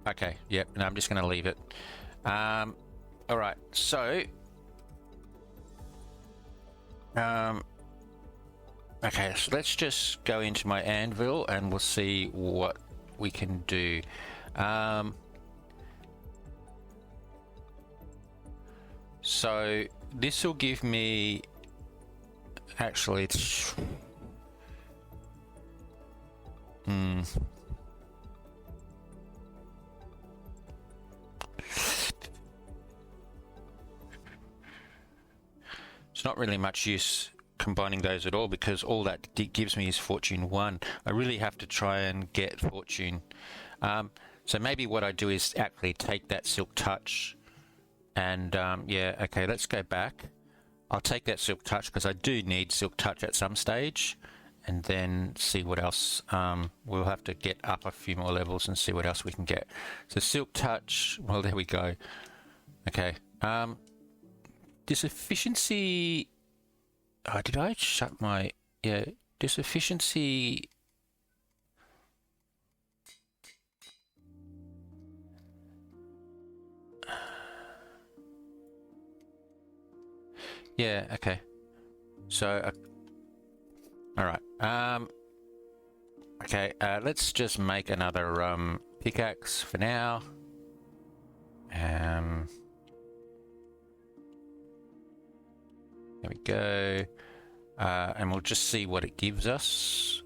Okay, yep. No, I'm just going to leave it. Alright, so... okay, so let's just go into my anvil and we'll see what we can do. So this will give me... Actually, it's... It's not really much use combining those at all because all that gives me is Fortune 1. I really have to try and get Fortune. So maybe what I do is actually take that Silk Touch and yeah, okay, let's go back. I'll take that Silk Touch because I do need Silk Touch at some stage, and then see what else. We'll have to get up a few more levels and see what else we can get. So Silk Touch, well, there we go. Okay. This efficiency... Oh, did I shut my... Yeah, this efficiency... Yeah, okay. So, alright. Okay, let's just make another pickaxe for now. There we go. And we'll just see what it gives us.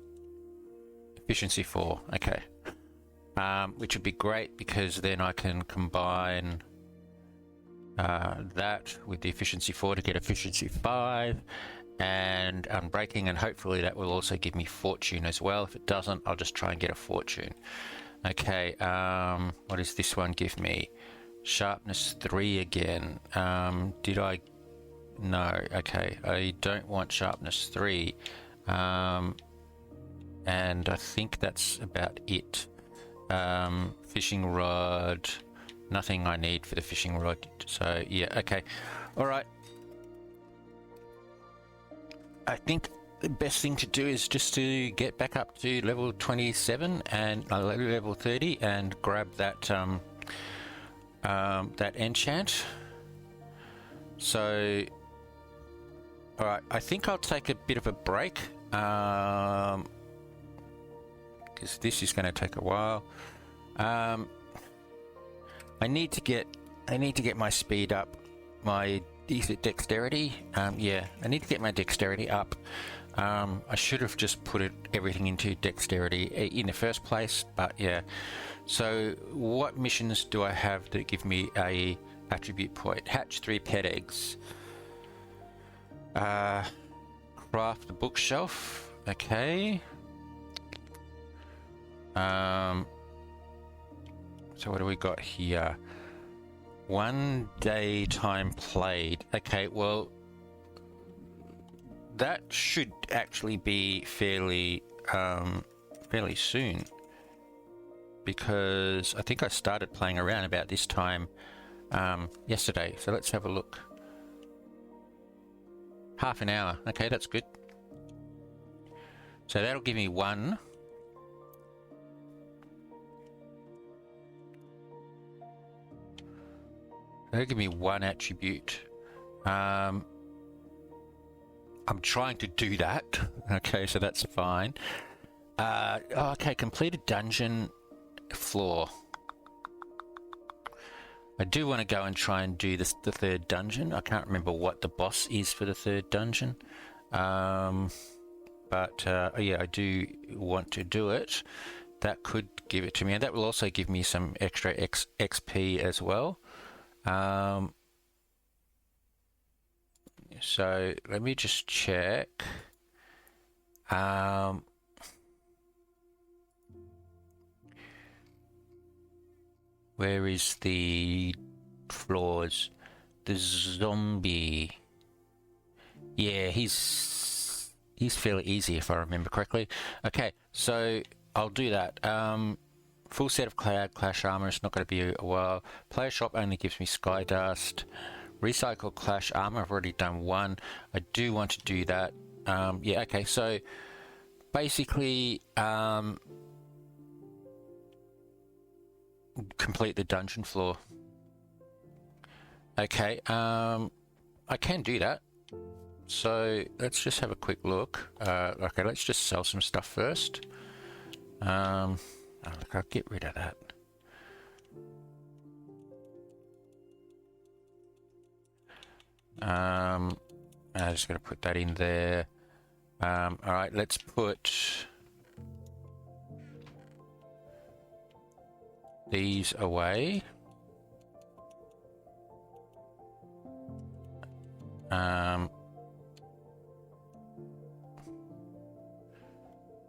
Efficiency 4, okay. Which would be great because then I can combine that with the efficiency 4 to get efficiency 5 and unbreaking, and hopefully that will also give me fortune as well. If it doesn't, I'll just try and get a fortune. Okay, what does this one give me? Sharpness 3 again. Did I... No, okay, I don't want sharpness 3. And I think that's about it. Fishing rod... Nothing I need for the fishing rod. So, yeah, okay. Alright. I think the best thing to do is just to get back up to level 27 and level 30 and grab that that enchant. So, alright, I think I'll take a bit of a break. Because this is going to take a while. I need to get my speed up, my dexterity. Yeah, I need to get my dexterity up. I should have just put everything into dexterity in the first place, but yeah. So what missions do I have that give me a attribute point? Hatch 3 pet eggs. Craft a bookshelf. Okay. So what do we got here? 1 day time played. Okay, well, that should actually be fairly soon, because I think I started playing around about this time yesterday. So let's have a look. Half an hour. Okay, that's good. So that'll give me 1. That'll give me 1 attribute. I'm trying to do that. Okay, so that's fine. Okay, completed dungeon floor. I do want to go and try and do the third dungeon. I can't remember what the boss is for the third dungeon. Yeah, I do want to do it. That could give it to me, and that will also give me some extra XP as well. So let me just check. Where is the floors? The zombie. Yeah, he's fairly easy if I remember correctly. Okay, so I'll do that. Full set of Cloud Clash armor is not going to be a while. Player shop only gives me Sky Dust. Recycle Clash armor, I've already done one. I do want to do that. Yeah, okay, so basically complete the dungeon floor. Okay, I can do that. So let's just have a quick look. Okay, let's just sell some stuff first. Look, I'll get rid of that. I'm just going to put that in there. All right, let's put these away.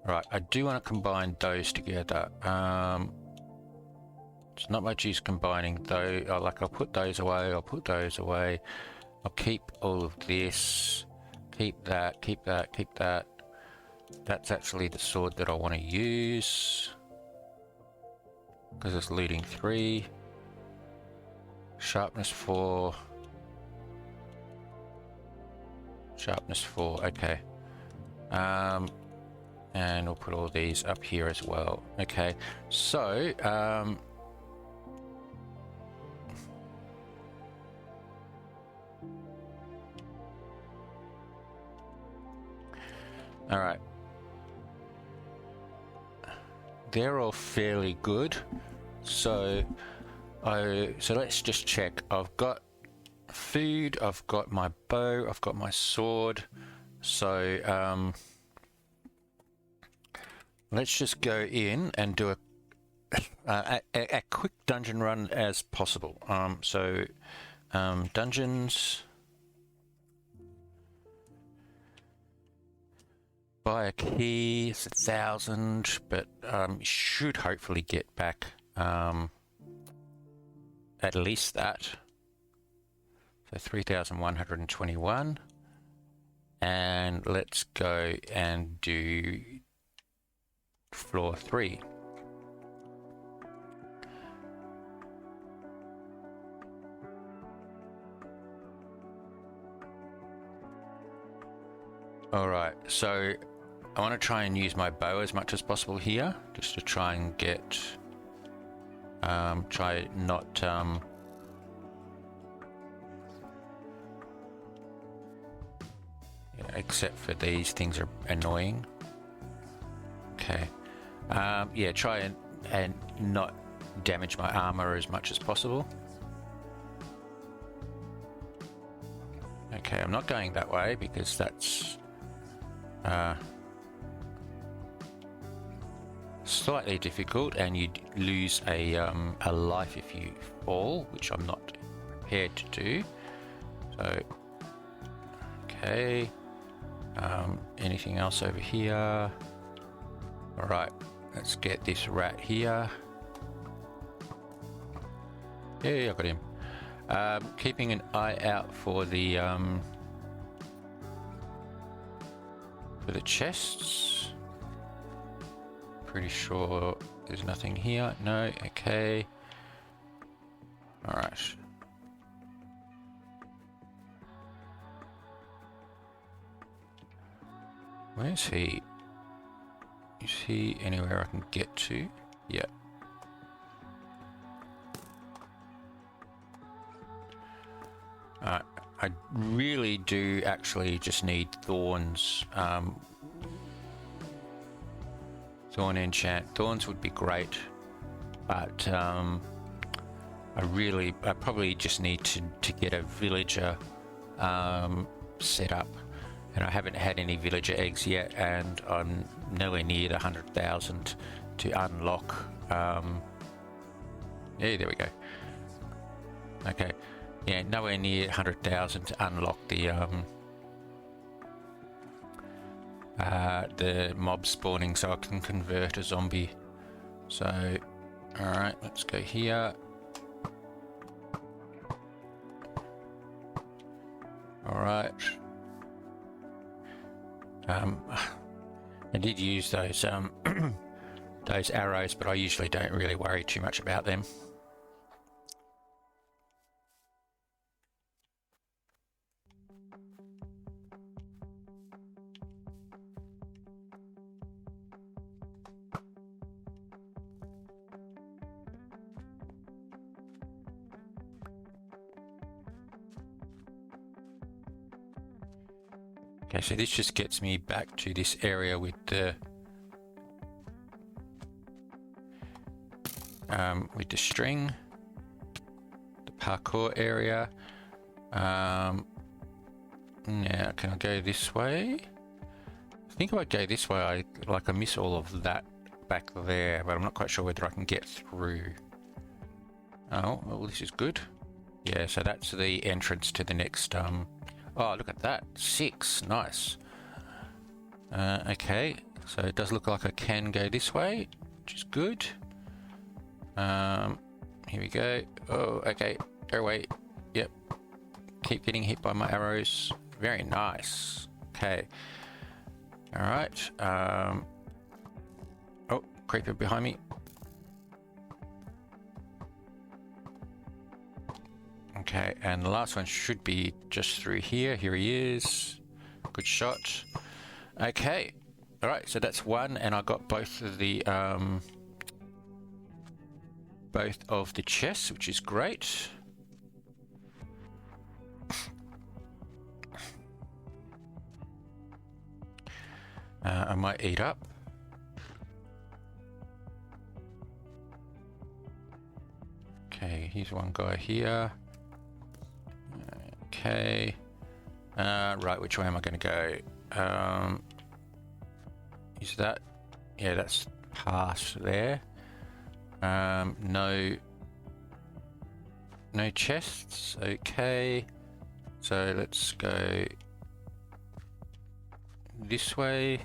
Right, I do want to combine those together. It's not much use combining though. I'll put those away, I'll put those away. I'll keep all of this. Keep that, keep that, keep that. That's actually the sword that I want to use. Because it's looting 3. Sharpness 4. Sharpness 4, okay. And we'll put all these up here as well. Okay, so all right, they're all fairly good. So let's just check. I've got food, I've got my bow, I've got my sword. So let's just go in and do a quick dungeon run as possible. Dungeons. Buy a key, it's 1,000, but should hopefully get back at least that. So 3,121. And let's go and do floor 3. Alright, so I want to try and use my bow as much as possible here, just to try and get, try not, except for these things are annoying. Okay, yeah, try and not damage my armor as much as possible. Okay, I'm not going that way because that's slightly difficult, and you'd lose a life if you fall, which I'm not prepared to do. So, okay. Anything else over here? All right, let's get this rat here. Yeah, I got him. Keeping an eye out for the chests. Pretty sure there's nothing here. No, okay. All right. Where's he? Is he anywhere I can get to? Yeah. Alright, I really do actually just need thorns. Thorn enchant. Thorns would be great, but I probably just need to get a villager set up, and I haven't had any villager eggs yet, and I'm nowhere near the 100,000 to unlock. Yeah, there we go. Okay, yeah, nowhere near 100,000 to unlock the mob spawning, so I can convert a zombie. So, all right, let's go here. All right. I did use those those arrows, but I usually don't really worry too much about them. Okay, so this just gets me back to this area with the string, the parkour area. Now, can I go this way? I think if I go this way, I miss all of that back there, but I'm not quite sure whether I can get through. Oh, well, this is good. Yeah, so that's the entrance to the next. Oh, look at that, 6, nice. Okay, so it does look like I can go this way, which is good. Here we go. Oh, okay, go away. Yep, keep getting hit by my arrows. Very nice. Okay, all right. Oh, creeper behind me. Okay, and the last one should be just through here. Here he is. Good shot. Okay. All right, so that's one, and I got both of the chests, which is great. I might eat up. Okay, here's one guy here. Okay. Right, which way am I going to go? Is that? Yeah, that's past there. No chests. Okay. So let's go this way.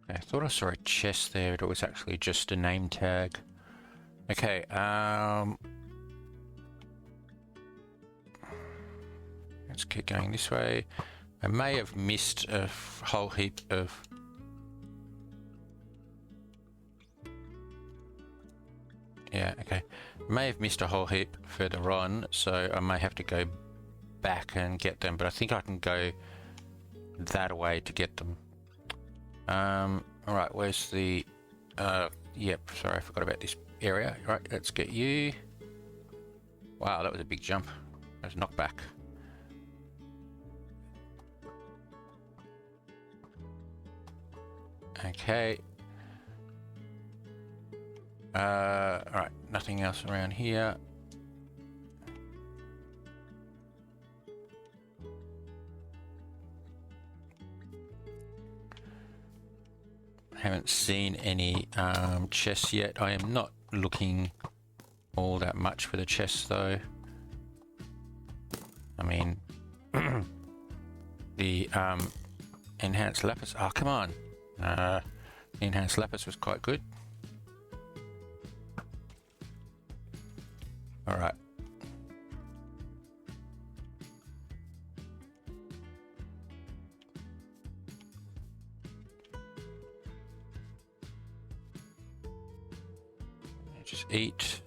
I thought I saw a chest there, but it was actually just a name tag. Okay, let's keep going this way. I may have missed a whole heap of... Yeah, okay. May have missed a whole heap further on, so I may have to go back and get them, but I think I can go that way to get them. Alright, where's the... yep, sorry, I forgot about this area. Right, let's get you. Wow, that was a big jump. That was knockback. Okay. Alright, nothing else around here. Haven't seen any chests yet. I am not looking all that much for the chests though. I mean, the enhanced lapis. Oh, come on. The enhanced lapis was quite good. All right. just eat.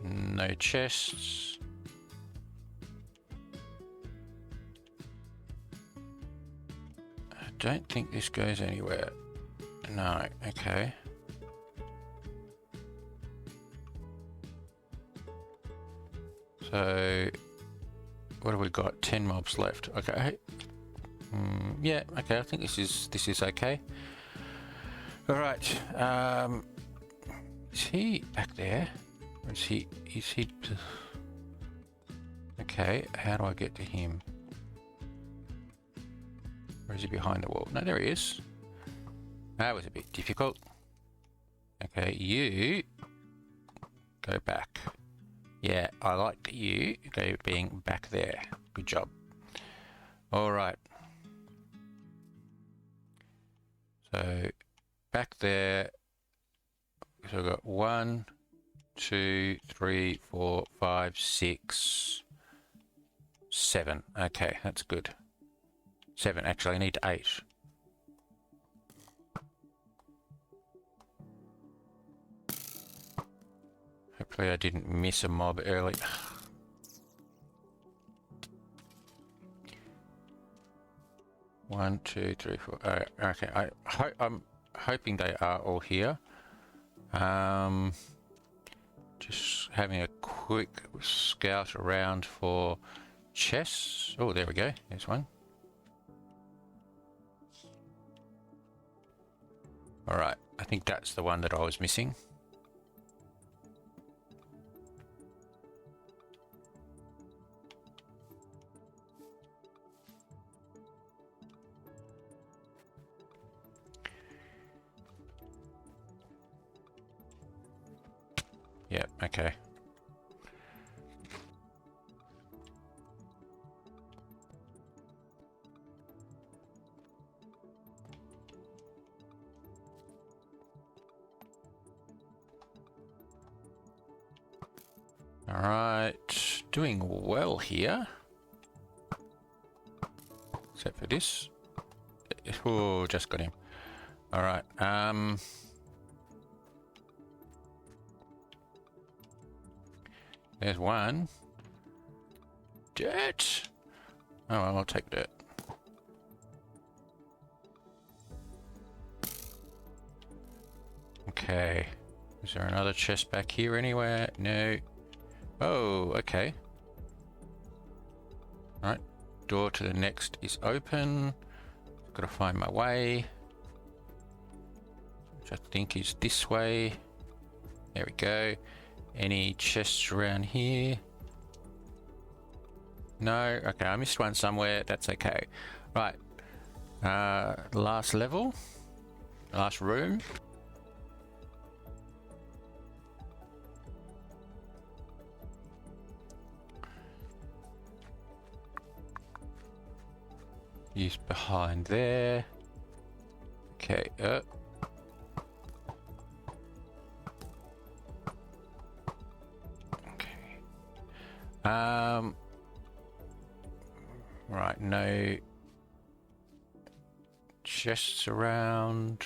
No chests. I don't think this goes anywhere. No, okay. So, what have we got? 10 mobs left. Okay. Yeah, okay, I think this is okay. Alright, is he back there? Or is he okay, how do I get to him? Or is he behind the wall? No, there he is. That was a bit difficult. Okay, you go back. Yeah, I like you being back there. Good job. Alright. So, back there, so we've got 1, 2, 3, 4, 5, 6, 7. Okay, that's good. 7, actually, I need 8. Hopefully I didn't miss a mob early. One, 2, 3, 4. Okay, I'm hoping they are all here. Just having a quick scout around for chests. Oh, there we go. There's one. All right, I think that's the one that I was missing. Yeah, okay. All right, doing well here. Except for this. Oh, just got him. All right, there's one. Dirt! Oh, well, I'll take dirt. Okay. Is there another chest back here anywhere? No. Oh, okay. Alright. Door to the next is open. Gotta find my way. Which I think is this way. There we go. Any chests around here? No? Okay, I missed one somewhere. That's okay. Right. Last level. Last room. He's behind there. Okay, right, no chests around.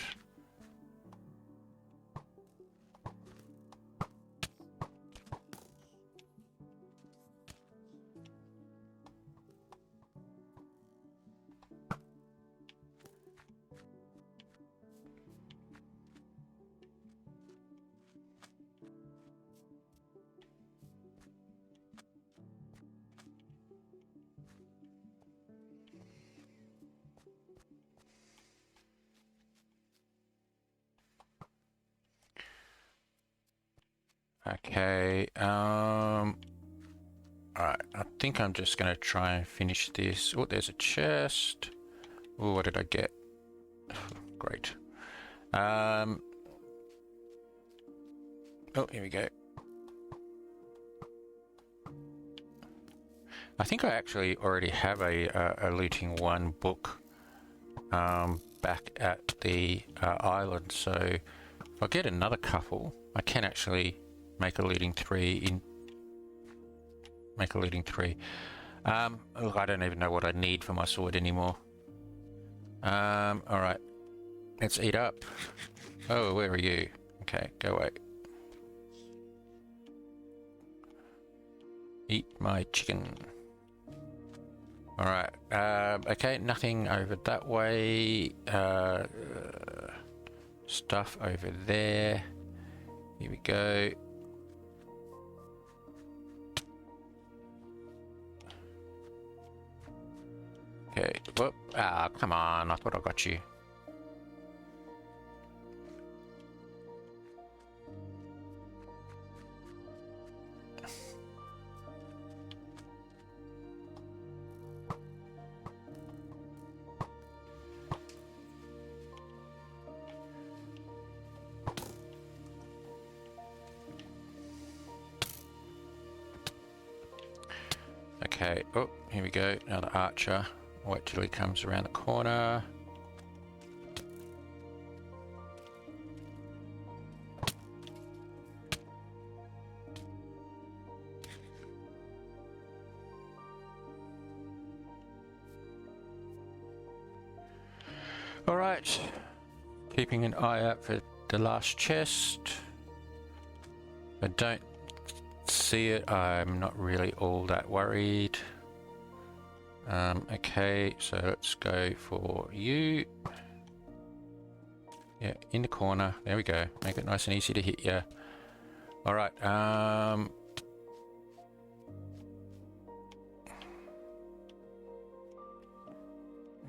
Okay, alright, I think I'm just gonna try and finish this. Oh, there's a chest. Oh, what did I get? Great. Oh, here we go. I think I actually already have a looting one book back at the island, so if I get another couple, I can actually make a looting 3 make a looting 3. Look, I don't even know what I need for my sword anymore. Alright. Let's eat up. Oh, where are you? Okay, go away. Eat my chicken. Alright, okay, nothing over that way. Stuff over there. Here we go. Okay, whoop. Ah, come on, I thought I got you. Okay, oh, here we go, another archer. Wait till he comes around the corner. Alright, keeping an eye out for the last chest. If I don't see it, I'm not really all that worried. Okay, so let's go for you. Yeah, in the corner. There we go. Make it nice and easy to hit you. Alright,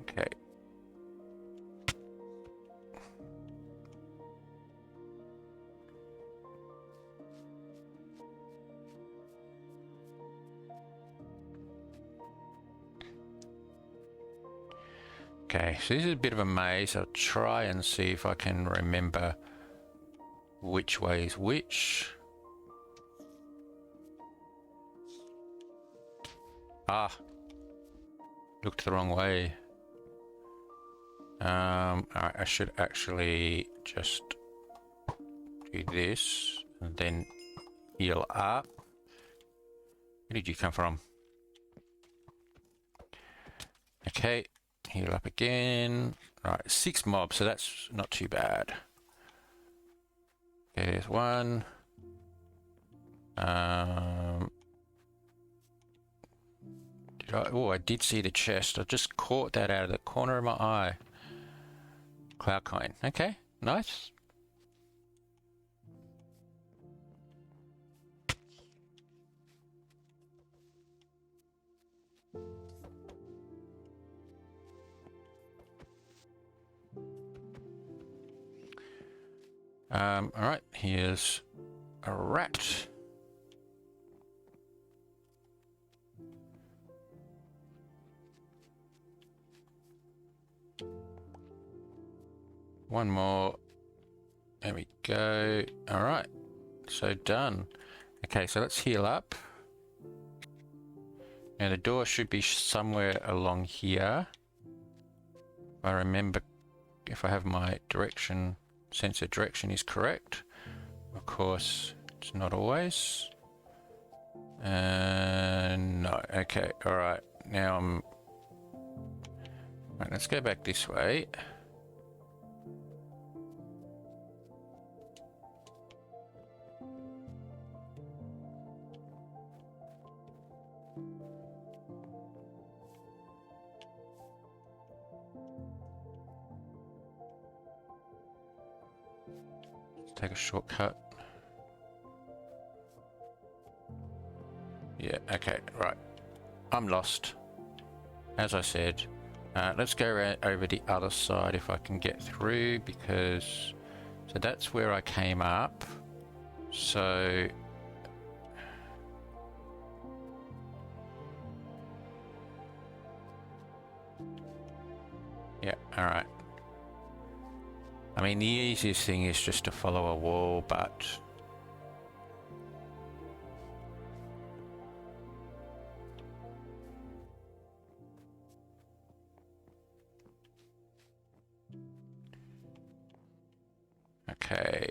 okay. Okay, so this is a bit of a maze. I'll try and see if I can remember which way is which. Ah, looked the wrong way. Alright, I should actually just do this and then heal up. Where did you come from? Okay. Heal up again. Right, 6 mobs, so that's not too bad. Okay, there's one. I did see the chest. I just caught that out of the corner of my eye. Cloud coin. Okay, nice. Alright, here's a rat. One more. There we go. Alright, so done. Okay, so let's heal up. Now the door should be somewhere along here. If I remember, if I have my direction, sense of direction is correct. Of course, it's not always. No, okay, alright. Now I'm... Right, let's go back this way. Take a shortcut. Yeah, okay, right. I'm lost. As I said, let's go around over the other side if I can get through, because... So that's where I came up. So... Yeah, alright. I mean, the easiest thing is just to follow a wall, but... Okay.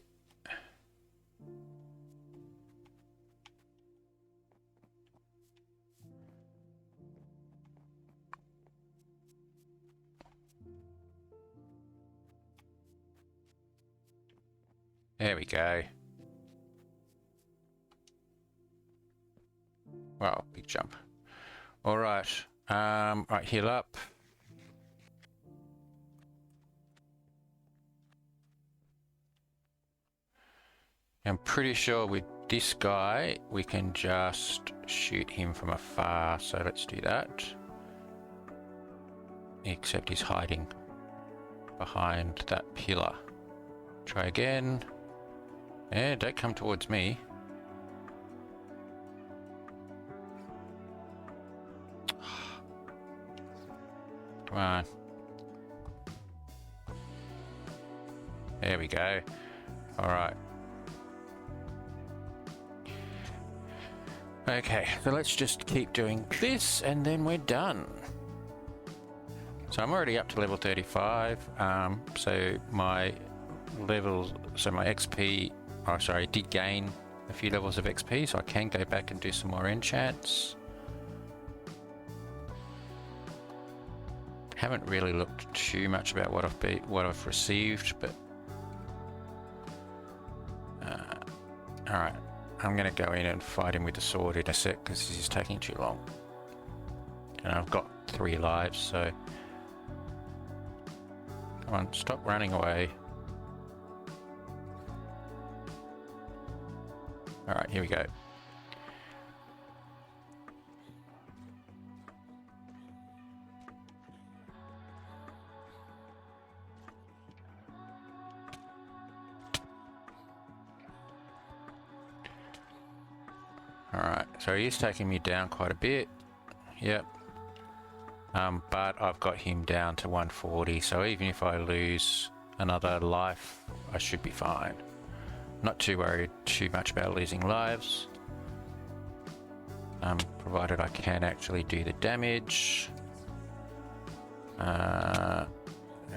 There we go. Wow, big jump. All right. Right, heal up. I'm pretty sure with this guy, we can just shoot him from afar. So let's do that. Except he's hiding behind that pillar. Try again. Yeah, don't come towards me. Come on. There we go. All right. Okay, so let's just keep doing this and then we're done. So I'm already up to level 35. So my levels, so my XP, oh sorry, I did gain a few levels of XP, so I can go back and do some more enchants. Haven't really looked too much about what I've received, but all right. I'm going to go in and fight him with the sword in a sec because this is taking too long. And I've got 3 lives, so... Come on, stop running away. Alright, here we go. Alright, so he is taking me down quite a bit. Yep. But I've got him down to 140, so even if I lose another life, I should be fine. Not too worried too much about losing lives. Provided I can actually do the damage. And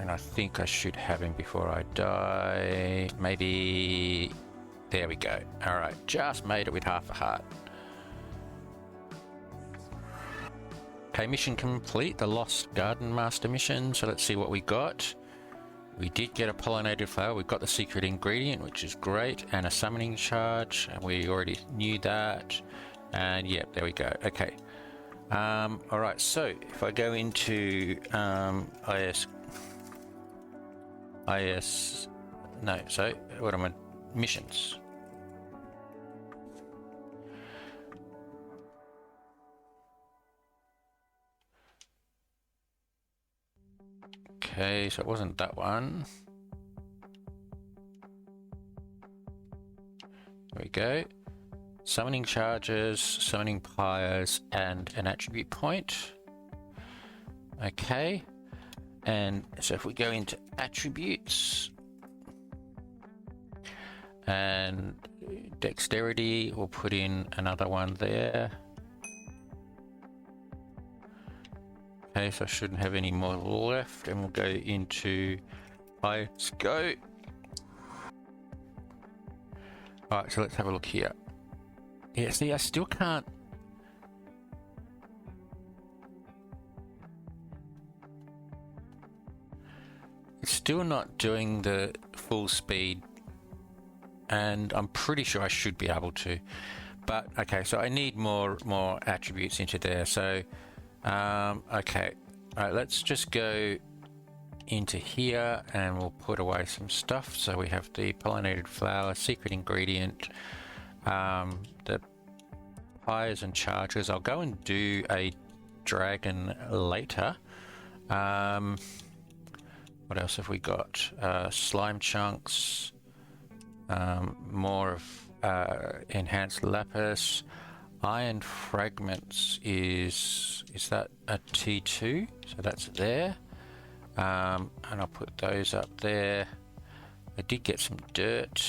I think I should have him before I die. Maybe... There we go. Alright, just made it with half a heart. Okay, mission complete, the Lost Garden Master mission. So let's see what we got. We did get a pollinated flower. We got the secret ingredient, which is great, and a summoning charge. And we already knew that. And yep, there we go. Okay. Alright, so if I go into what am I? Missions. Okay, so it wasn't that one. There we go. Summoning charges, summoning pyres, and an attribute point. Okay. And so if we go into attributes and dexterity, we'll put in another one there. Okay, so I shouldn't have any more left, and we'll go into let's go. Alright, so let's have a look here. Yeah, see, I still can't. It's still not doing the full speed, and I'm pretty sure I should be able to. But okay, so I need more attributes into there. So okay, all right, let's just go into here and we'll put away some stuff. So we have the pollinated flower, secret ingredient, the pyres and charges. I'll go and do a dragon later. What else have we got? Slime chunks, more of enhanced lapis. Iron fragments is that a T2? So that's there. And I'll put those up there. I did get some dirt.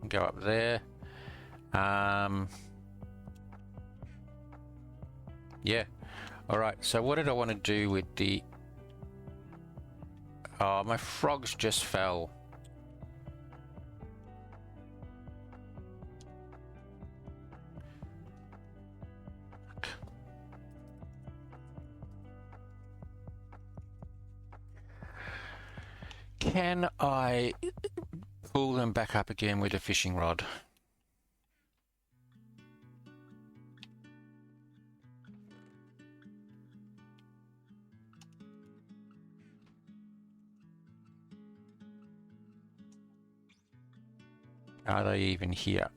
Go up there. Yeah. Alright, so what did I want to do with the... Oh, my frogs just fell. Can I pull them back up again with a fishing rod? Are they even here?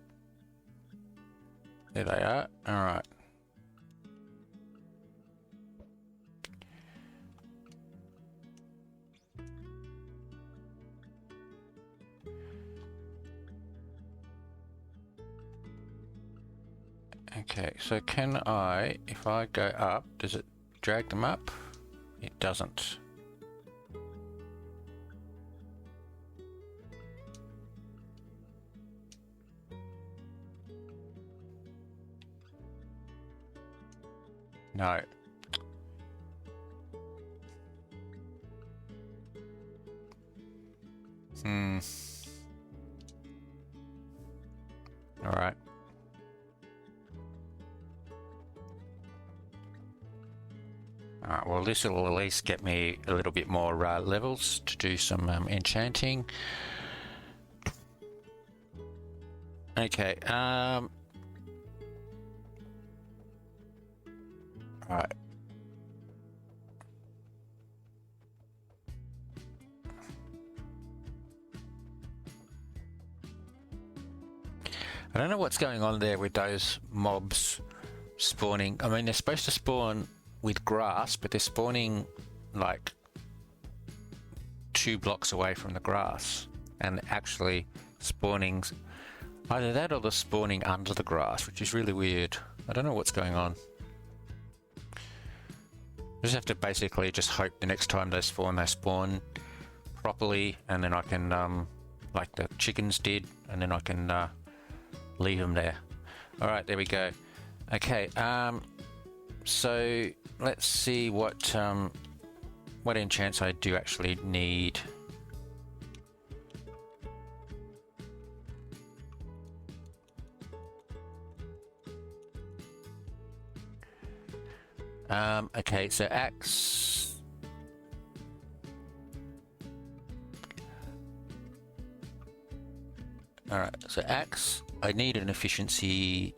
There they are. All right. Okay, so can I, if I go up, does it drag them up? It doesn't. No. All right. Alright, well this will at least get me a little bit more levels to do some enchanting. Okay, right. I don't know what's going on there with those mobs spawning. I mean, they're supposed to spawn with grass, but they're spawning like 2 blocks away from the grass and actually spawning either that or they're spawning under the grass, which is really weird. I don't know what's going on. I just have to basically just hope the next time they spawn properly, and then I can like the chickens did, and then I can leave them there. All right, there we go. Okay, so let's see what enchants I do actually need. Okay, so axe. All right, so axe. I need an efficiency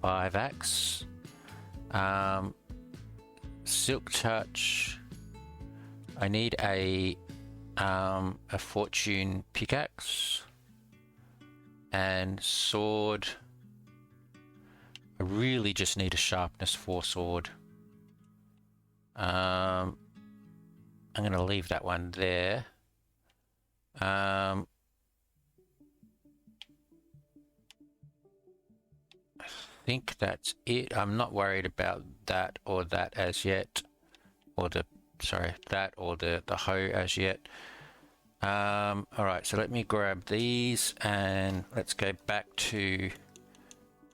5 axe. Silk touch. I need a fortune pickaxe and sword. I really just need a sharpness 4 sword. I'm going to leave that one there. I think that's it. I'm not worried about that or that as yet, or the hoe as yet. All right, so let me grab these and let's go back to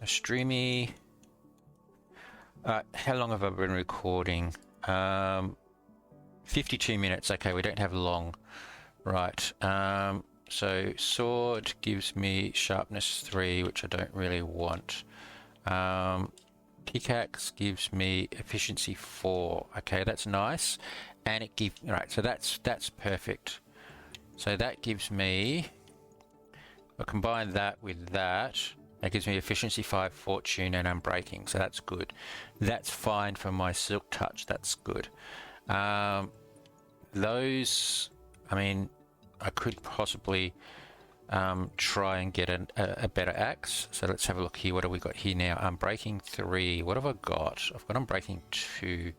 a streamy. How long have I been recording? 52 minutes. Okay, we don't have long. Right. So sword gives me sharpness 3, which I don't really want. Pickaxe gives me efficiency 4. Okay, that's nice. And it gives, right, so that's perfect. So that gives me, I'll combine that with that. That gives me efficiency 5, fortune, and unbreaking. So that's good. That's fine for my silk touch. That's good. Those, I mean, I could possibly try and get a better axe. So let's have a look here. What have we got here now? Unbreaking 3. What have I got? I've got unbreaking 2.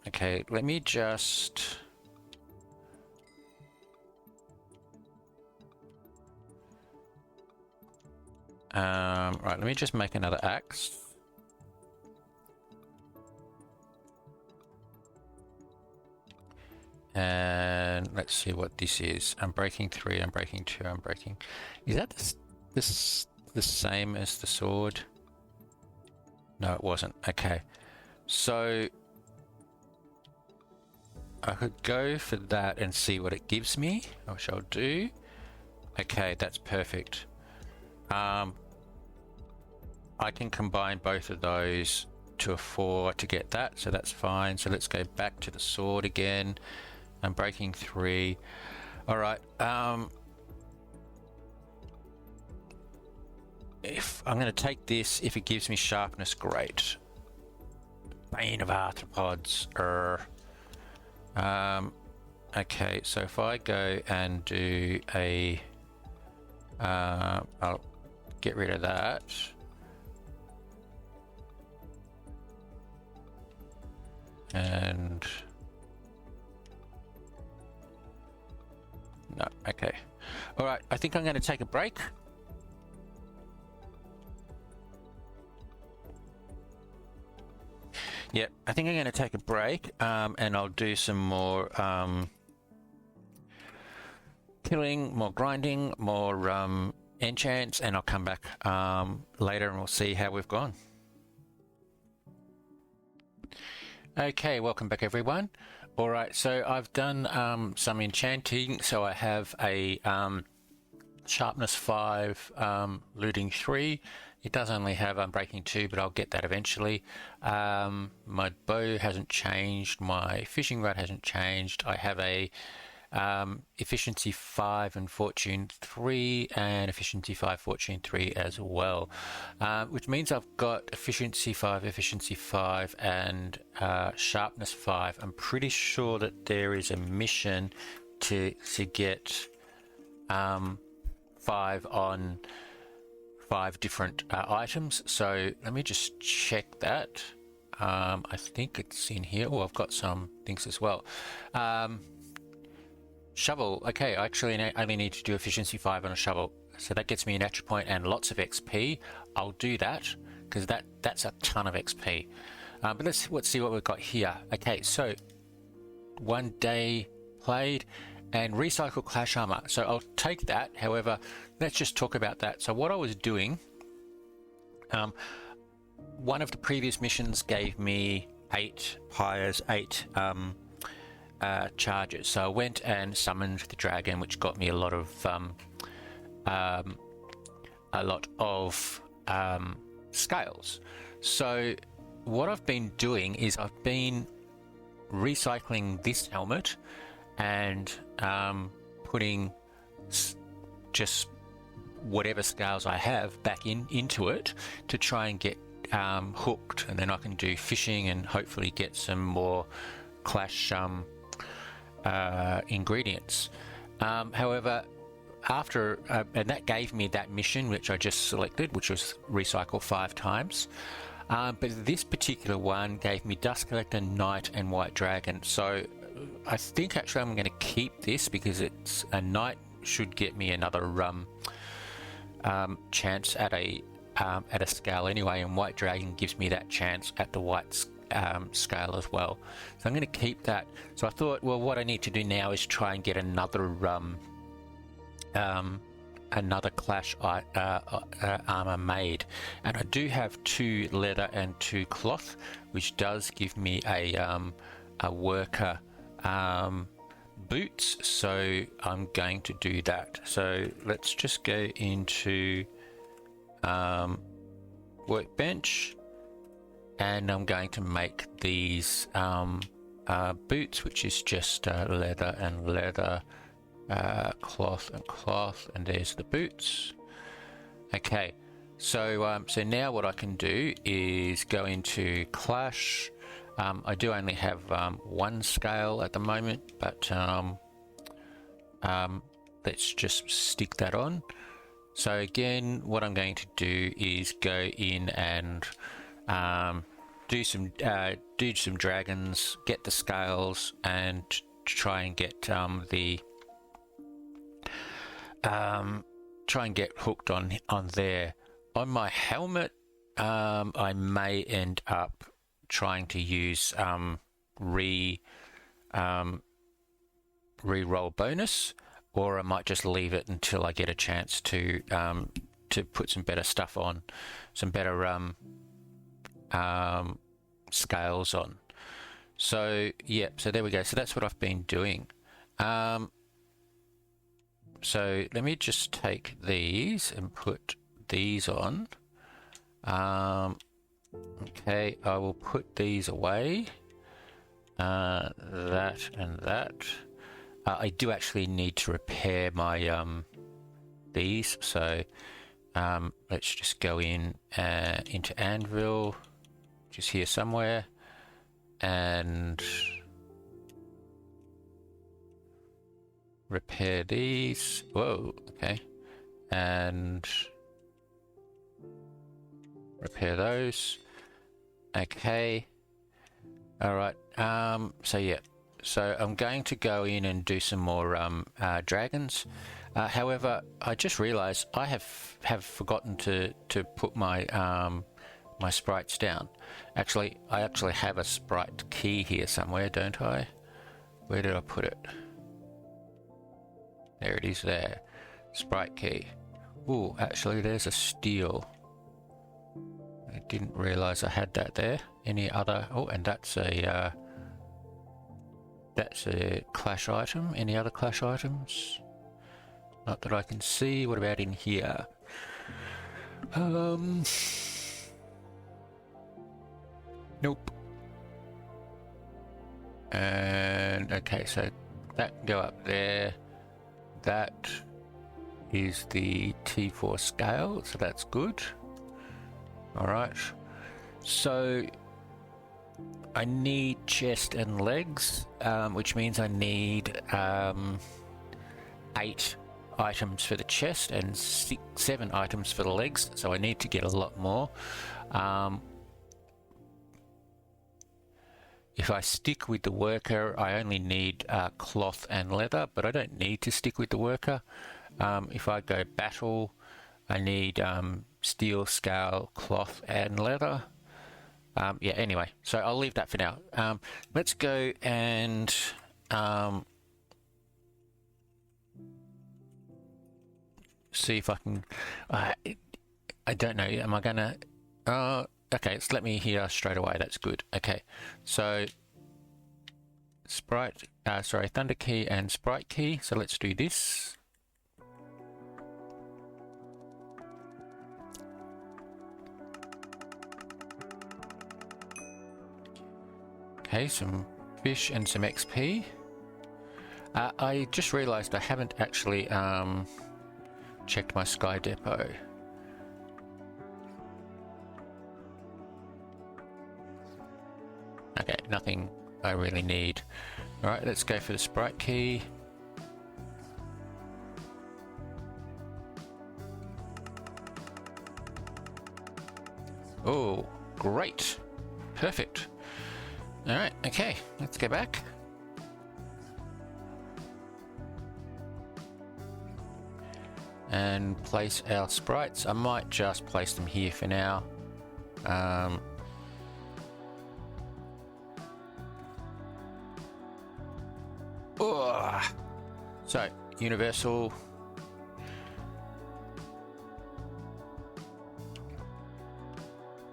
Okay, let me just... right, let me just make another axe. And let's see what this is. Unbreaking 3, unbreaking 2, unbreaking. Is that this the same as the sword? No, it wasn't. Okay. So I could go for that and see what it gives me, which I'll do. Okay, that's perfect. I can combine both of those to a 4 to get that, so that's fine. So let's go back to the sword again. I'm breaking 3. All right. If I'm going to take this, if it gives me sharpness, great. Bane of arthropods. Okay, so if I go and do a, I'll get rid of that. And no, okay. All right, I think I'm going to take a break. Yep, I think I'm going to take a break, and I'll do some more killing, more grinding, more enchants, and I'll come back later and we'll see how we've gone. Okay, welcome back everyone. All right, so I've done some enchanting. So I have a sharpness 5, looting 3. It does only have Unbreaking 2, but I'll get that eventually. My bow hasn't changed. My fishing rod hasn't changed. I have a efficiency 5 and fortune 3, and efficiency 5, fortune 3 as well, which means I've got efficiency 5, and sharpness 5. I'm pretty sure that there is a mission to get 5 on 5 different items. So let me just check that. I think it's in here. Oh, I've got some things as well. Shovel. Okay, I actually only need to do efficiency 5 on a shovel, so that gets me an extra point and lots of XP. I'll do that because that's a ton of XP. But let's see what we've got here. Okay, so 1 day played and recycle clash armor. So I'll take that. However, let's just talk about that. So what I was doing, one of the previous missions gave me 8 pyres, 8 charges. So I went and summoned the dragon, which got me a lot of scales. So what I've been doing is I've been recycling this helmet and putting just whatever scales I have back into it to try and get hooked, and then I can do fishing and hopefully get some more clash ingredients. However, after and that gave me that mission which I just selected, which was recycle 5 times. But this particular one gave me Dust Collector, Knight, and White Dragon. So I think actually I'm going to keep this because it's a Knight should get me another chance at a scale anyway, and White Dragon gives me that chance at the white scale as well. So I'm going to keep that. So I thought, well, what I need to do now is try and get another clash armor made, and I do have 2 leather and 2 cloth, which does give me a worker boots. So I'm going to do that. So let's just go into workbench, and I'm going to make these boots, which is just leather and leather, cloth and cloth, and there's the boots. Okay, so so now what I can do is go into clash. I do only have 1 scale at the moment, but let's just stick that on. So again, what I'm going to do is go in and do some dragons, get the scales, and try and get try and get hooked on there. On my helmet, I may end up trying to use re-roll bonus, or I might just leave it until I get a chance to put some better stuff on, some better scales on. So yeah, so there we go. So that's what I've been doing. So let me just take these and put these on. Okay, I will put these away. That and that. I do actually need to repair my these, so let's just go in into Anvil, just here somewhere, and repair these. Whoa, okay, and repair those. Okay, all right. So yeah, so I'm going to go in and do some more dragons. However, I just realised I have forgotten to put my my sprites down. Actually, I actually have a sprite key here somewhere, don't I? Where did I put it? There it is there. Sprite key. Ooh, actually there's a steel. I didn't realise I had that there. Any other... Oh, and that's a clash item. Any other clash items? Not that I can see. What about in here? Nope. And okay, so that can go up there. That is the T4 scale, so that's good. Alright, so I need chest and legs, which means I need 8 items for the chest and 7 items for the legs, so I need to get a lot more. If I stick with the worker, I only need cloth and leather, but I don't need to stick with the worker. If I go battle, I need steel, scale, cloth and leather. Yeah, anyway, so I'll leave that for now. Let's go and see if I can... I don't know, am I gonna... okay, it's let me here straight away, that's good. Okay, so sprite, sorry, thunder key and sprite key, so let's do this. Okay, some fish and some XP. I just realised I haven't actually checked my Sky Depot. Okay, nothing I really need. Alright, let's go for the sprite key. Oh, great. Perfect. Alright, okay, let's go back. And place our sprites. I might just place them here for now. So, universal.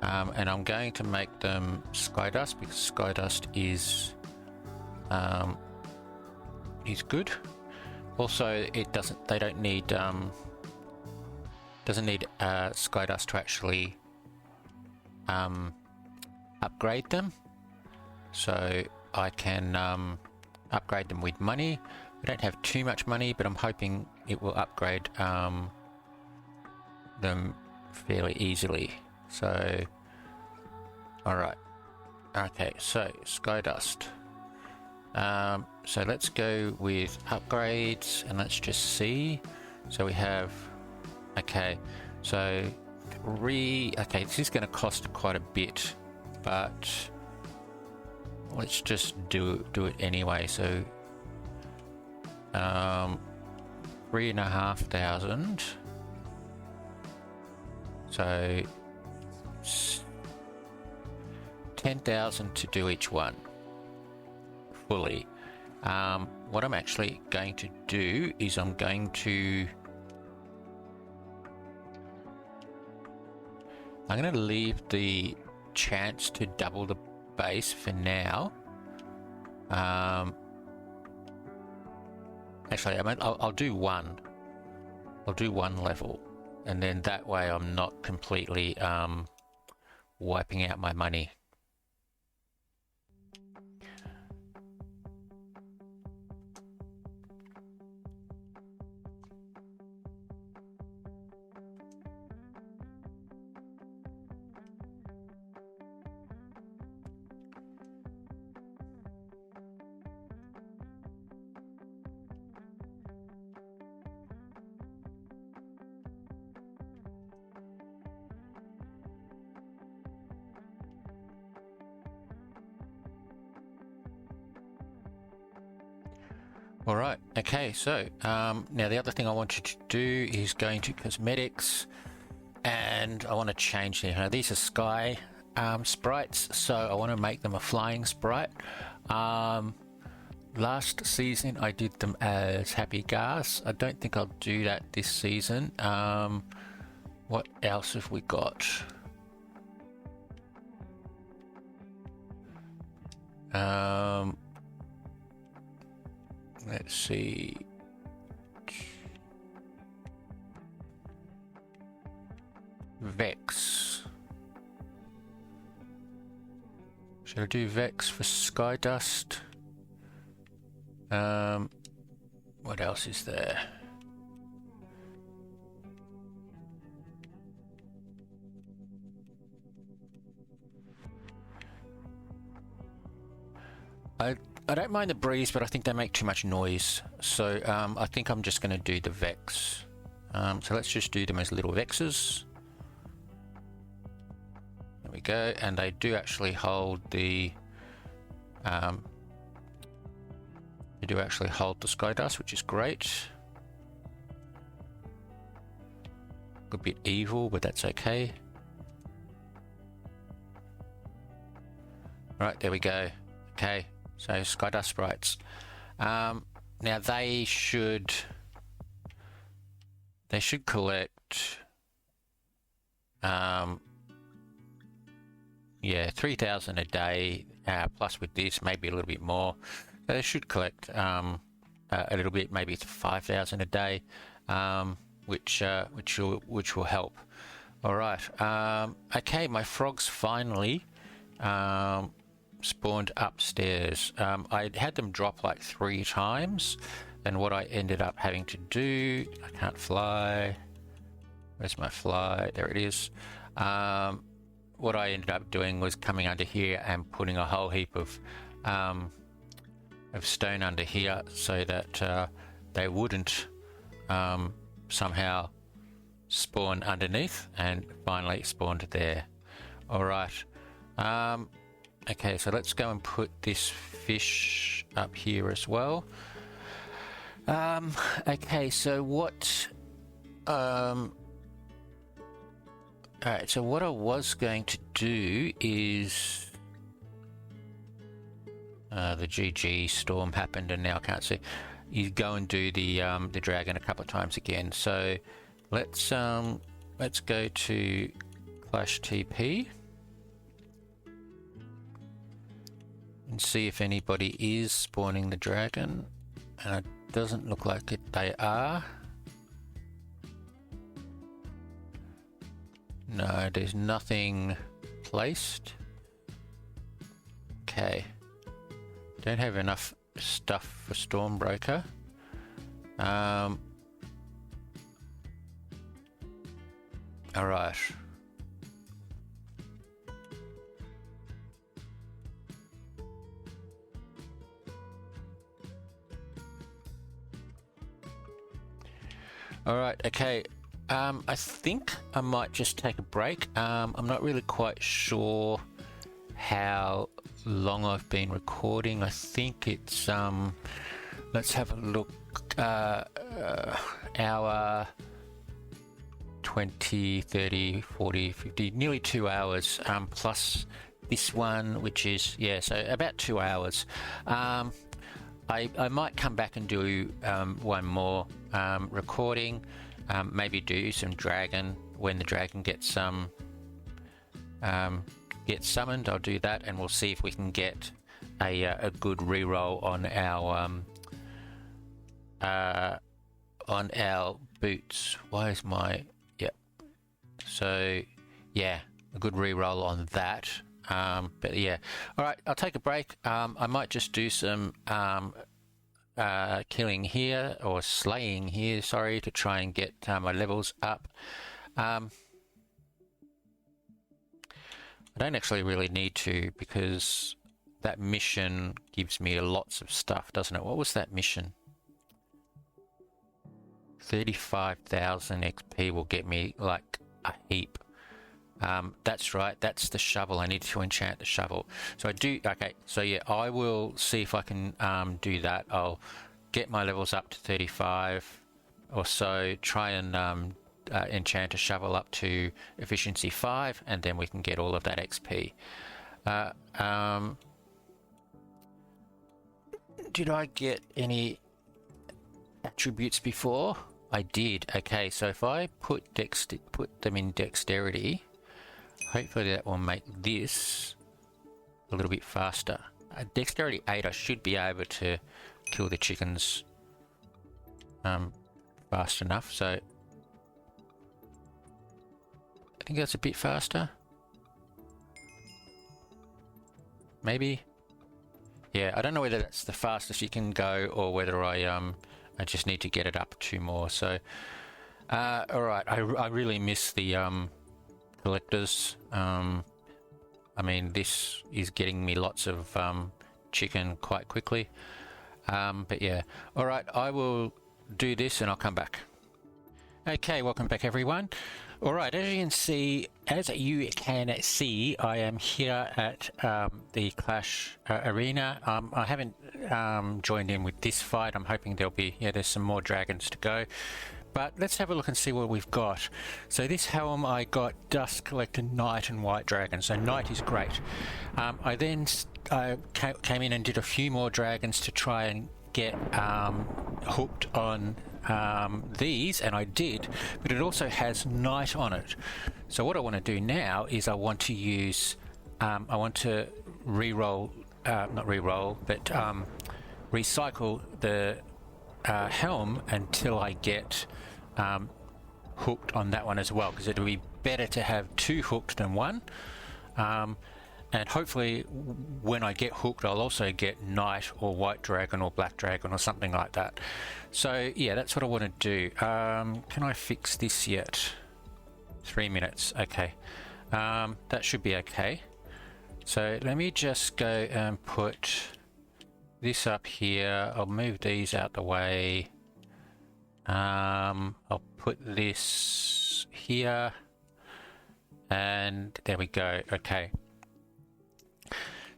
And I'm going to make them Skydust because Skydust is good. Also, it doesn't. They don't need doesn't need Skydust to actually upgrade them. So I can upgrade them with money. I don't have too much money, but I'm hoping it will upgrade them fairly easily. So, alright. Okay, so Skydust. So let's go with upgrades and let's just see. So we have, okay, so 3, okay, this is going to cost quite a bit, but let's just do it anyway. So 3,500. So 10,000 to do each one fully. What I'm actually going to do is I'm going to leave the chance to double the base for now. Actually, I'll do one. I'll do one level, and then that way I'm not completely wiping out my money. Alright, okay, so now the other thing I wanted to do is going to cosmetics, and I want to change them. Now these are sky sprites, so I want to make them a flying sprite. Last season I did them as happy gas. I don't think I'll do that this season. What else have we got? Let's see. Vex. Should I do Vex for Skydust? What else is there? I don't mind the breeze, but I think they make too much noise. So I think I'm just going to do the Vex. So let's just do them as little Vexes. There we go, and they do actually hold the sky dust, which is great. A bit evil, but that's okay. Right, there we go. Okay, so sky dust sprites. Now they should collect yeah, 3,000 a day, plus with this maybe a little bit more. So they should collect a little bit, maybe 5,000 a day, which will help. All right. Okay, my frogs finally spawned upstairs. I had them drop like 3 times, and what I ended up having to do, I can't fly. Where's my fly? There it is. What I ended up doing was coming under here and putting a whole heap of stone under here so that they wouldn't somehow spawn underneath, and finally spawned there. All right. Okay, so let's go and put this fish up here as well. Okay, so what alright, so what I was going to do is the GG storm happened and now I can't see. You go and do the dragon a couple of times again. So let's go to Clash TP and see if anybody is spawning the dragon, and it doesn't look like it. They are. No, there's nothing placed. Okay. Don't have enough stuff for Stormbreaker. Alright. Alright, okay. I think I might just take a break. I'm not really quite sure how long I've been recording. I think it's let's have a look. Hour 20, 30, 40, 50, nearly 2 hours, plus this one, which is, yeah, so about 2 hours. I might come back and do one more recording. Maybe do some dragon when the dragon gets summoned. I'll do that, and we'll see if we can get a good reroll on our boots. Why is my So yeah, a good reroll on that. But yeah, all right. I'll take a break. I might just do some killing here, or slaying here, sorry, to try and get my levels up. I don't actually really need to, because that mission gives me lots of stuff, doesn't it? What was that mission? 35,000 XP will get me like a heap. That's right, that's the shovel. I need to enchant the shovel. So I do, okay, so yeah, I will see if I can do that. I'll get my levels up to 35 or so, try and enchant a shovel up to efficiency 5, and then we can get all of that XP. Did I get any attributes before? I did. Okay, so if I put them in dexterity, hopefully that will make this a little bit faster. Dexterity 8, I should be able to kill the chickens fast enough, so I think that's a bit faster. Maybe. Yeah, I don't know whether that's the fastest you can go or whether I just need to get it up 2 more. So, all right, I really miss the collectors. I mean, this is getting me lots of chicken quite quickly. But yeah, all right, I will do this and I'll come back. Okay, welcome back everyone. All right, as you can see, I am here at the Clash arena. I haven't joined in with this fight. I'm hoping there's some more dragons to go. But let's have a look and see what we've got. So this helm, I got Dust Collector, Knight and White Dragon. So Knight is great. I then came in and did a few more dragons to try and get hooked on these, and I did, but it also has Knight on it. So what I want to do now is I want to use, I want to recycle the helm until I get hooked on that one as well, because it'll be better to have 2 hooked than 1. And hopefully when I get hooked, I'll also get Knight or White Dragon or Black Dragon or something like that. So yeah, that's what I want to do. Can I fix this yet? 3 minutes. Okay. That should be okay. So let me just go and put this up here. I'll move these out the way. I'll put this here. And there we go. Okay.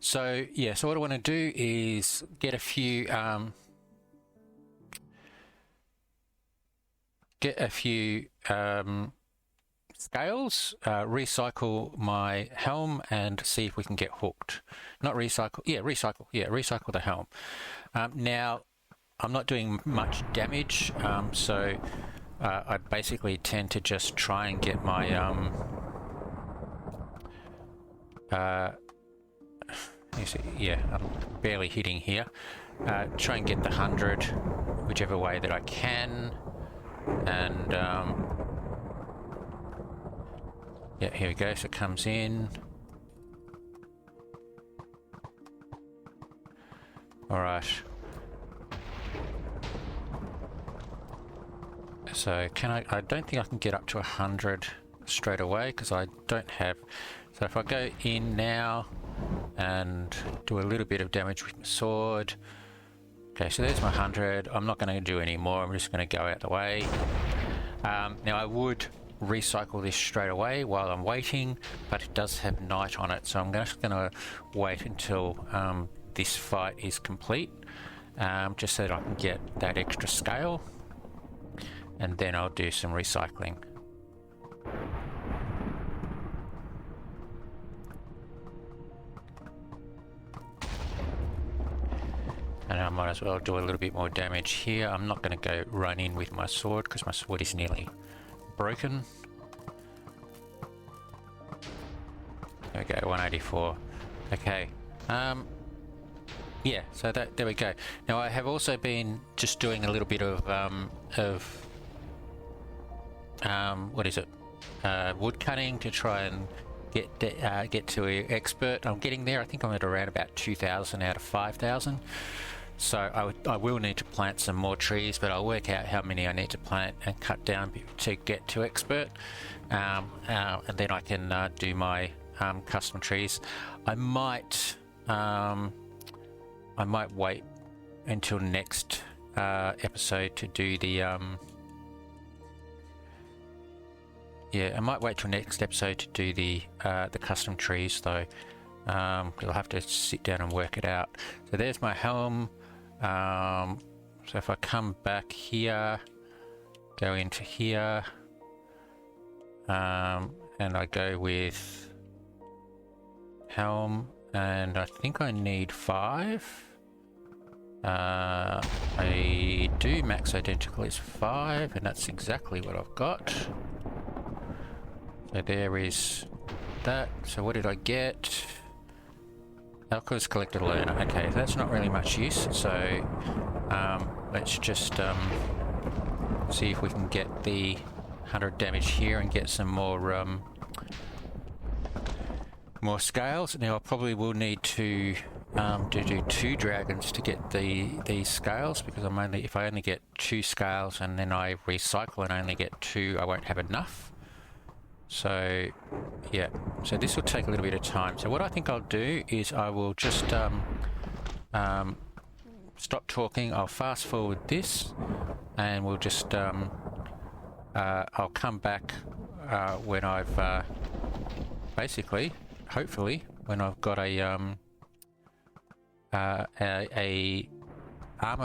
So yeah, so what I want to do is get a few scales, recycle my helm and see if we can get hooked. Not recycle, recycle the helm. Now I'm not doing much damage, so I basically tend to just try and get my I'm barely hitting here. Try and get the 100 whichever way that I can, and yeah, here we go. So it comes in. All right. So can I don't think I can get up to 100 straight away because I don't have. So if I go in now and do a little bit of damage with my sword. Okay, so there's my 100. I'm not going to do any more. I'm just going to go out the way. Now I would recycle this straight away while I'm waiting, but it does have Knight on it, so I'm just going to wait until this fight is complete, just so that I can get that extra scale, and then I'll do some recycling. And I might as well do a little bit more damage here. I'm not going to go run in with my sword because my sword is nearly broken. There we go, 184. Okay. Yeah, so there we go. Now I have also been just doing a little bit of what is it? Wood cutting to try and get to expert. I'm getting there. I think I'm at around about 2,000 out of 5,000. So I will need to plant some more trees, but I'll work out how many I need to plant and cut down to get to expert, and then I can do my custom trees. I might wait until next episode to do the I might wait till next episode to do the custom trees though, because I'll have to sit down and work it out. So there's my helm. So if I come back here, go into here, and I go with helm, and I think I need 5. I do. Max identical is 5, and that's exactly what I've got. So there is that. So what did I get? Alco's collected a learner. Okay, that's not really much use. So let's just see if we can get the 100 damage here and get some more scales. Now I probably will need to do 2 dragons to get these scales, because if I only get 2 scales and then I recycle and only get 2, I won't have enough. So yeah, so this will take a little bit of time. So what I think I'll do is I will just stop talking. I'll fast forward this, and we'll just I'll come back when I've basically, hopefully, when I've got a armor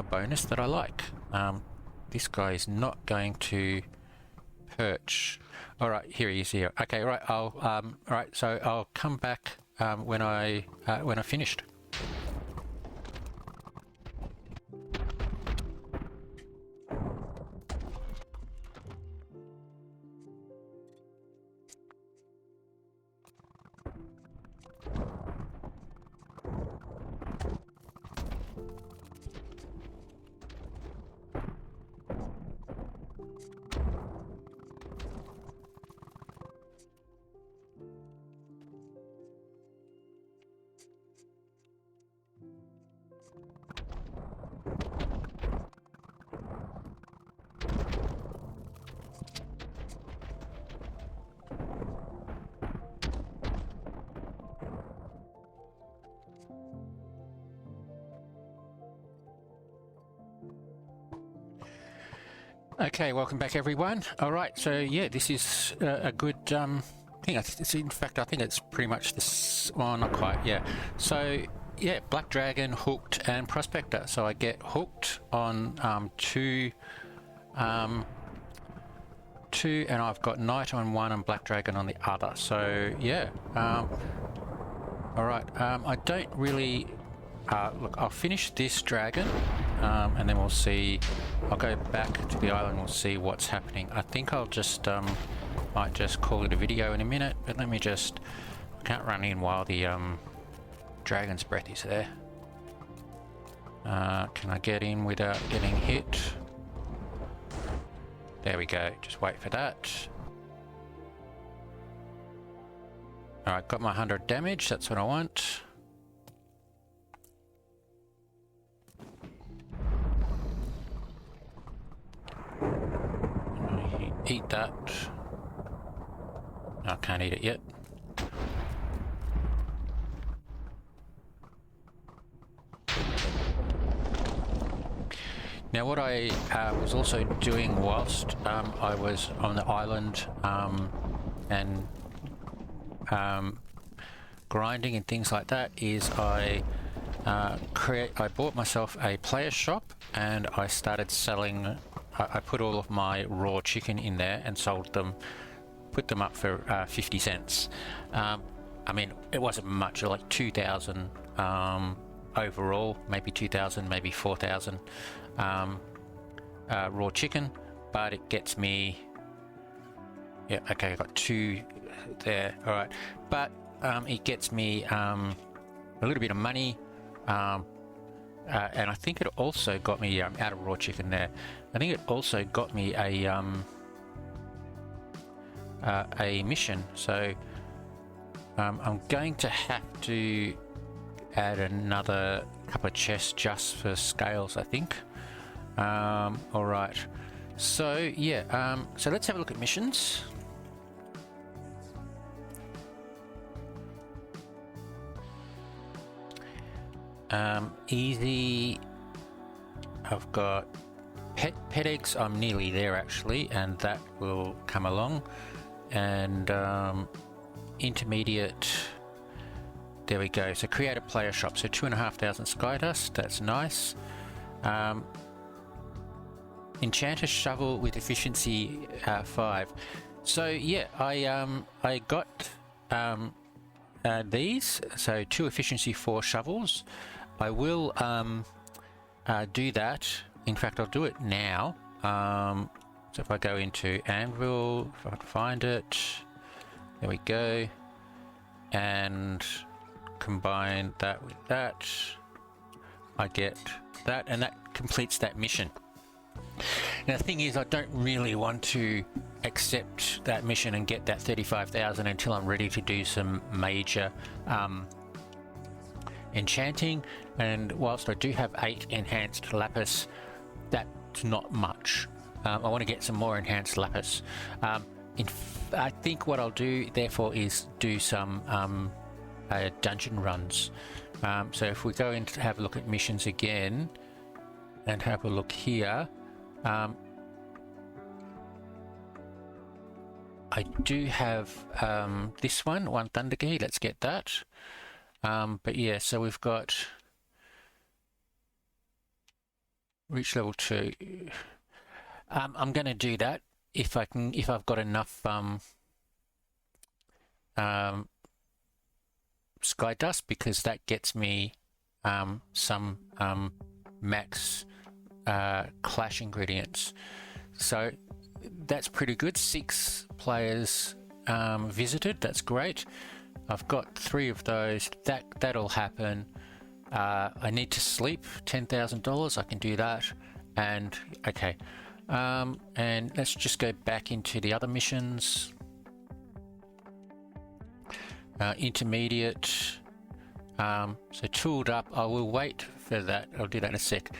bonus that I like. This guy is not going to perch. All right, here he is here. Okay, right. All right. So I'll come back when I finished. Okay, welcome back everyone. All right, so yeah, this is a good thing. In fact, I think it's pretty much this. Well, not quite. Yeah. So yeah, Black Dragon, Hooked, and Prospector. So I get Hooked on 2, and I've got Knight on 1 and Black Dragon on the other. So yeah. All right. I don't really. Look, I'll finish this dragon, and then we'll see. I'll go back to the island. We'll see what's happening. I think I'll just might just call it a video in a minute. But let me just. I can't run in while the dragon's breath is there. Can I get in without getting hit? There we go. Just wait for that. All right, got my 100 damage. That's what I want. Eat that. I can't eat it yet. Now what I was also doing whilst I was on the island and grinding and things like that is I bought myself a player shop, and I started selling. I put all of my raw chicken in there and sold them, put them up for 50 cents. I mean, it wasn't much, like 2,000 overall, maybe 2,000, maybe 4,000 raw chicken, but it gets me. Yeah, okay, I got 2 there. All right, but it gets me a little bit of money. And I think it also got me out of raw chicken there. I think it also got me a mission. So I'm going to have to add another couple of chests just for scales, I think. All right. So yeah. So let's have a look at missions. Easy. I've got pet eggs. I'm nearly there actually, and that will come along. And intermediate. There we go. So create a player shop. So 2,500 sky dust. That's nice. enchant a shovel with efficiency 5. So yeah, I got these, so 2 efficiency 4 shovels. I will do that. In fact, I'll do it now. So if I go into Anvil, if I can find it, there we go, and combine that with that, I get that, and that completes that mission. Now the thing is, I don't really want to accept that mission and get that 35,000 until I'm ready to do some major enchanting, and whilst I do have 8 enhanced lapis, that's not much. I want to get some more enhanced lapis. I think what I'll do therefore is do some dungeon runs. So if we go in to have a look at missions again and have a look here, I do have this one thunder key. Let's get that. But yeah, so we've got reach level 2. I'm going to do that if I've got enough sky dust, because that gets me some max clash ingredients. So that's pretty good. 6 players visited. That's great. I've got 3 of those. That'll happen. I need to sleep $10,000. I can do that. And okay. And let's just go back into the other missions. Intermediate. So tooled up. I will wait for that. I'll do that in a sec.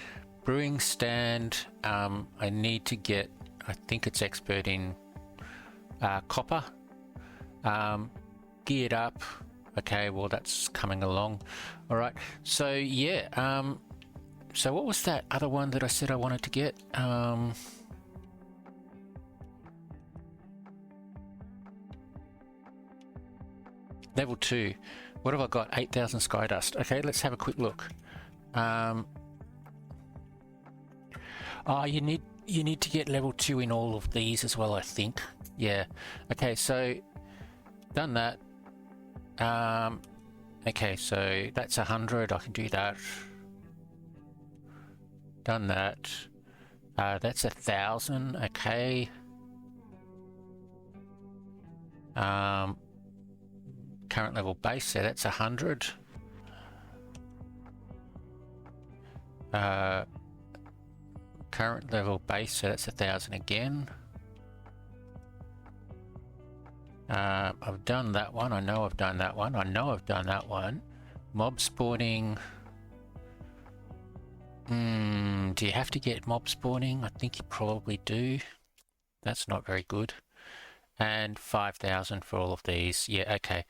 Brewing stand. I need to get, I think it's expert in copper. Geared up. Okay, well that's coming along. All right. So yeah. So what was that other one that I said I wanted to get? Level 2. What have I got? 8,000 sky dust. Okay, let's have a quick look. Oh, you need to get level 2 in all of these as well, I think. Yeah. Okay, so done that. Okay, so that's 100. I can do that. Done that. That's 1,000. Okay. Current level base, so that's 100. Current level base, so that's 1,000 again. I've done that one. I know I've done that one. I know I've done that one. Mob spawning. Do you have to get mob spawning? I think you probably do. That's not very good. And 5,000 for all of these. Yeah, okay.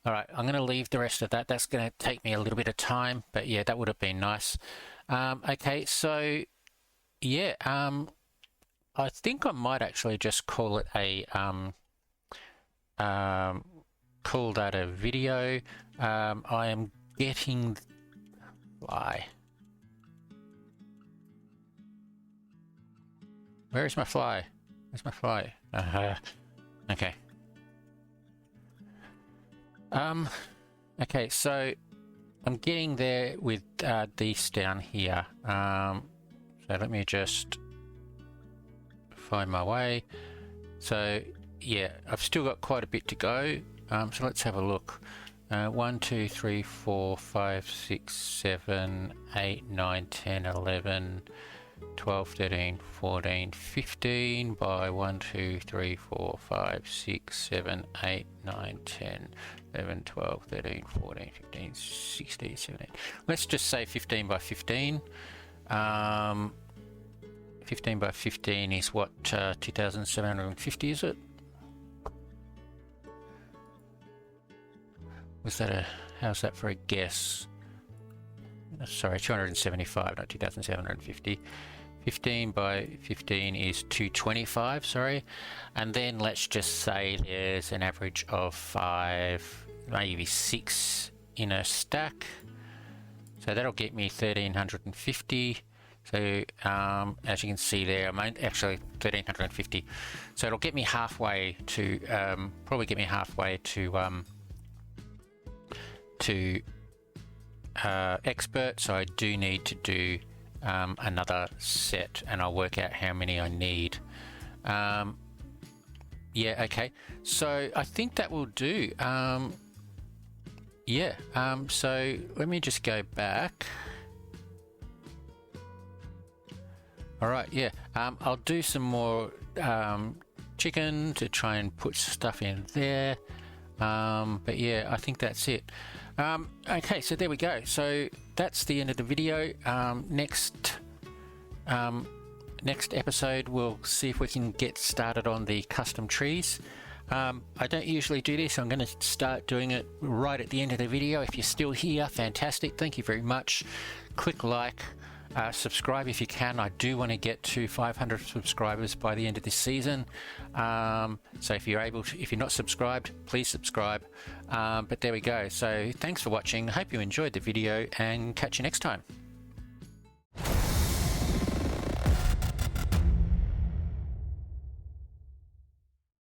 All right, I'm going to leave the rest of that. That's going to take me a little bit of time, but yeah, that would have been nice. Okay, so yeah, I think I might actually just call it a call that a video. I am getting fly. Where is my fly? Where's my fly? Okay. Okay, so I'm getting there with these down here. So let me just find my way. So yeah, I've still got quite a bit to go. So let's have a look. 1, 2, 3, 4, 5, 6, 7, 8, 9, 10, 11, 12, 13, 14, 15 by 1, 2, 3, 4, 5, 6, 7, 8, 9, 10, 11, 12, 13, 14, 15, 16, 17. Let's just say 15 by 15. 15 by 15 is what, 2,750, is it? Was that a, how's that for a guess? Sorry, 275, not 2,750. 15 by 15 is 225, sorry. And then let's just say there's an average of 5, maybe 6 in a stack. So that'll get me 1,350. So as you can see there, I'm actually 1350. So it'll get me halfway to probably get me halfway to expert. So I do need to do another set, and I'll work out how many I need. Yeah, okay. So I think that will do. Yeah. So let me just go back. All right, yeah, I'll do some more chicken to try and put stuff in there. But yeah, I think that's it. Okay, so there we go. So that's the end of the video. Next episode, we'll see if we can get started on the custom trees. I don't usually do this. I'm going to start doing it right at the end of the video. If you're still here, fantastic. Thank you very much. Click like. Subscribe if you can. I do want to get to 500 subscribers by the end of this season. So if you're able to, if you're not subscribed, please subscribe. But there we go. So thanks for watching. I hope you enjoyed the video, and catch you next time.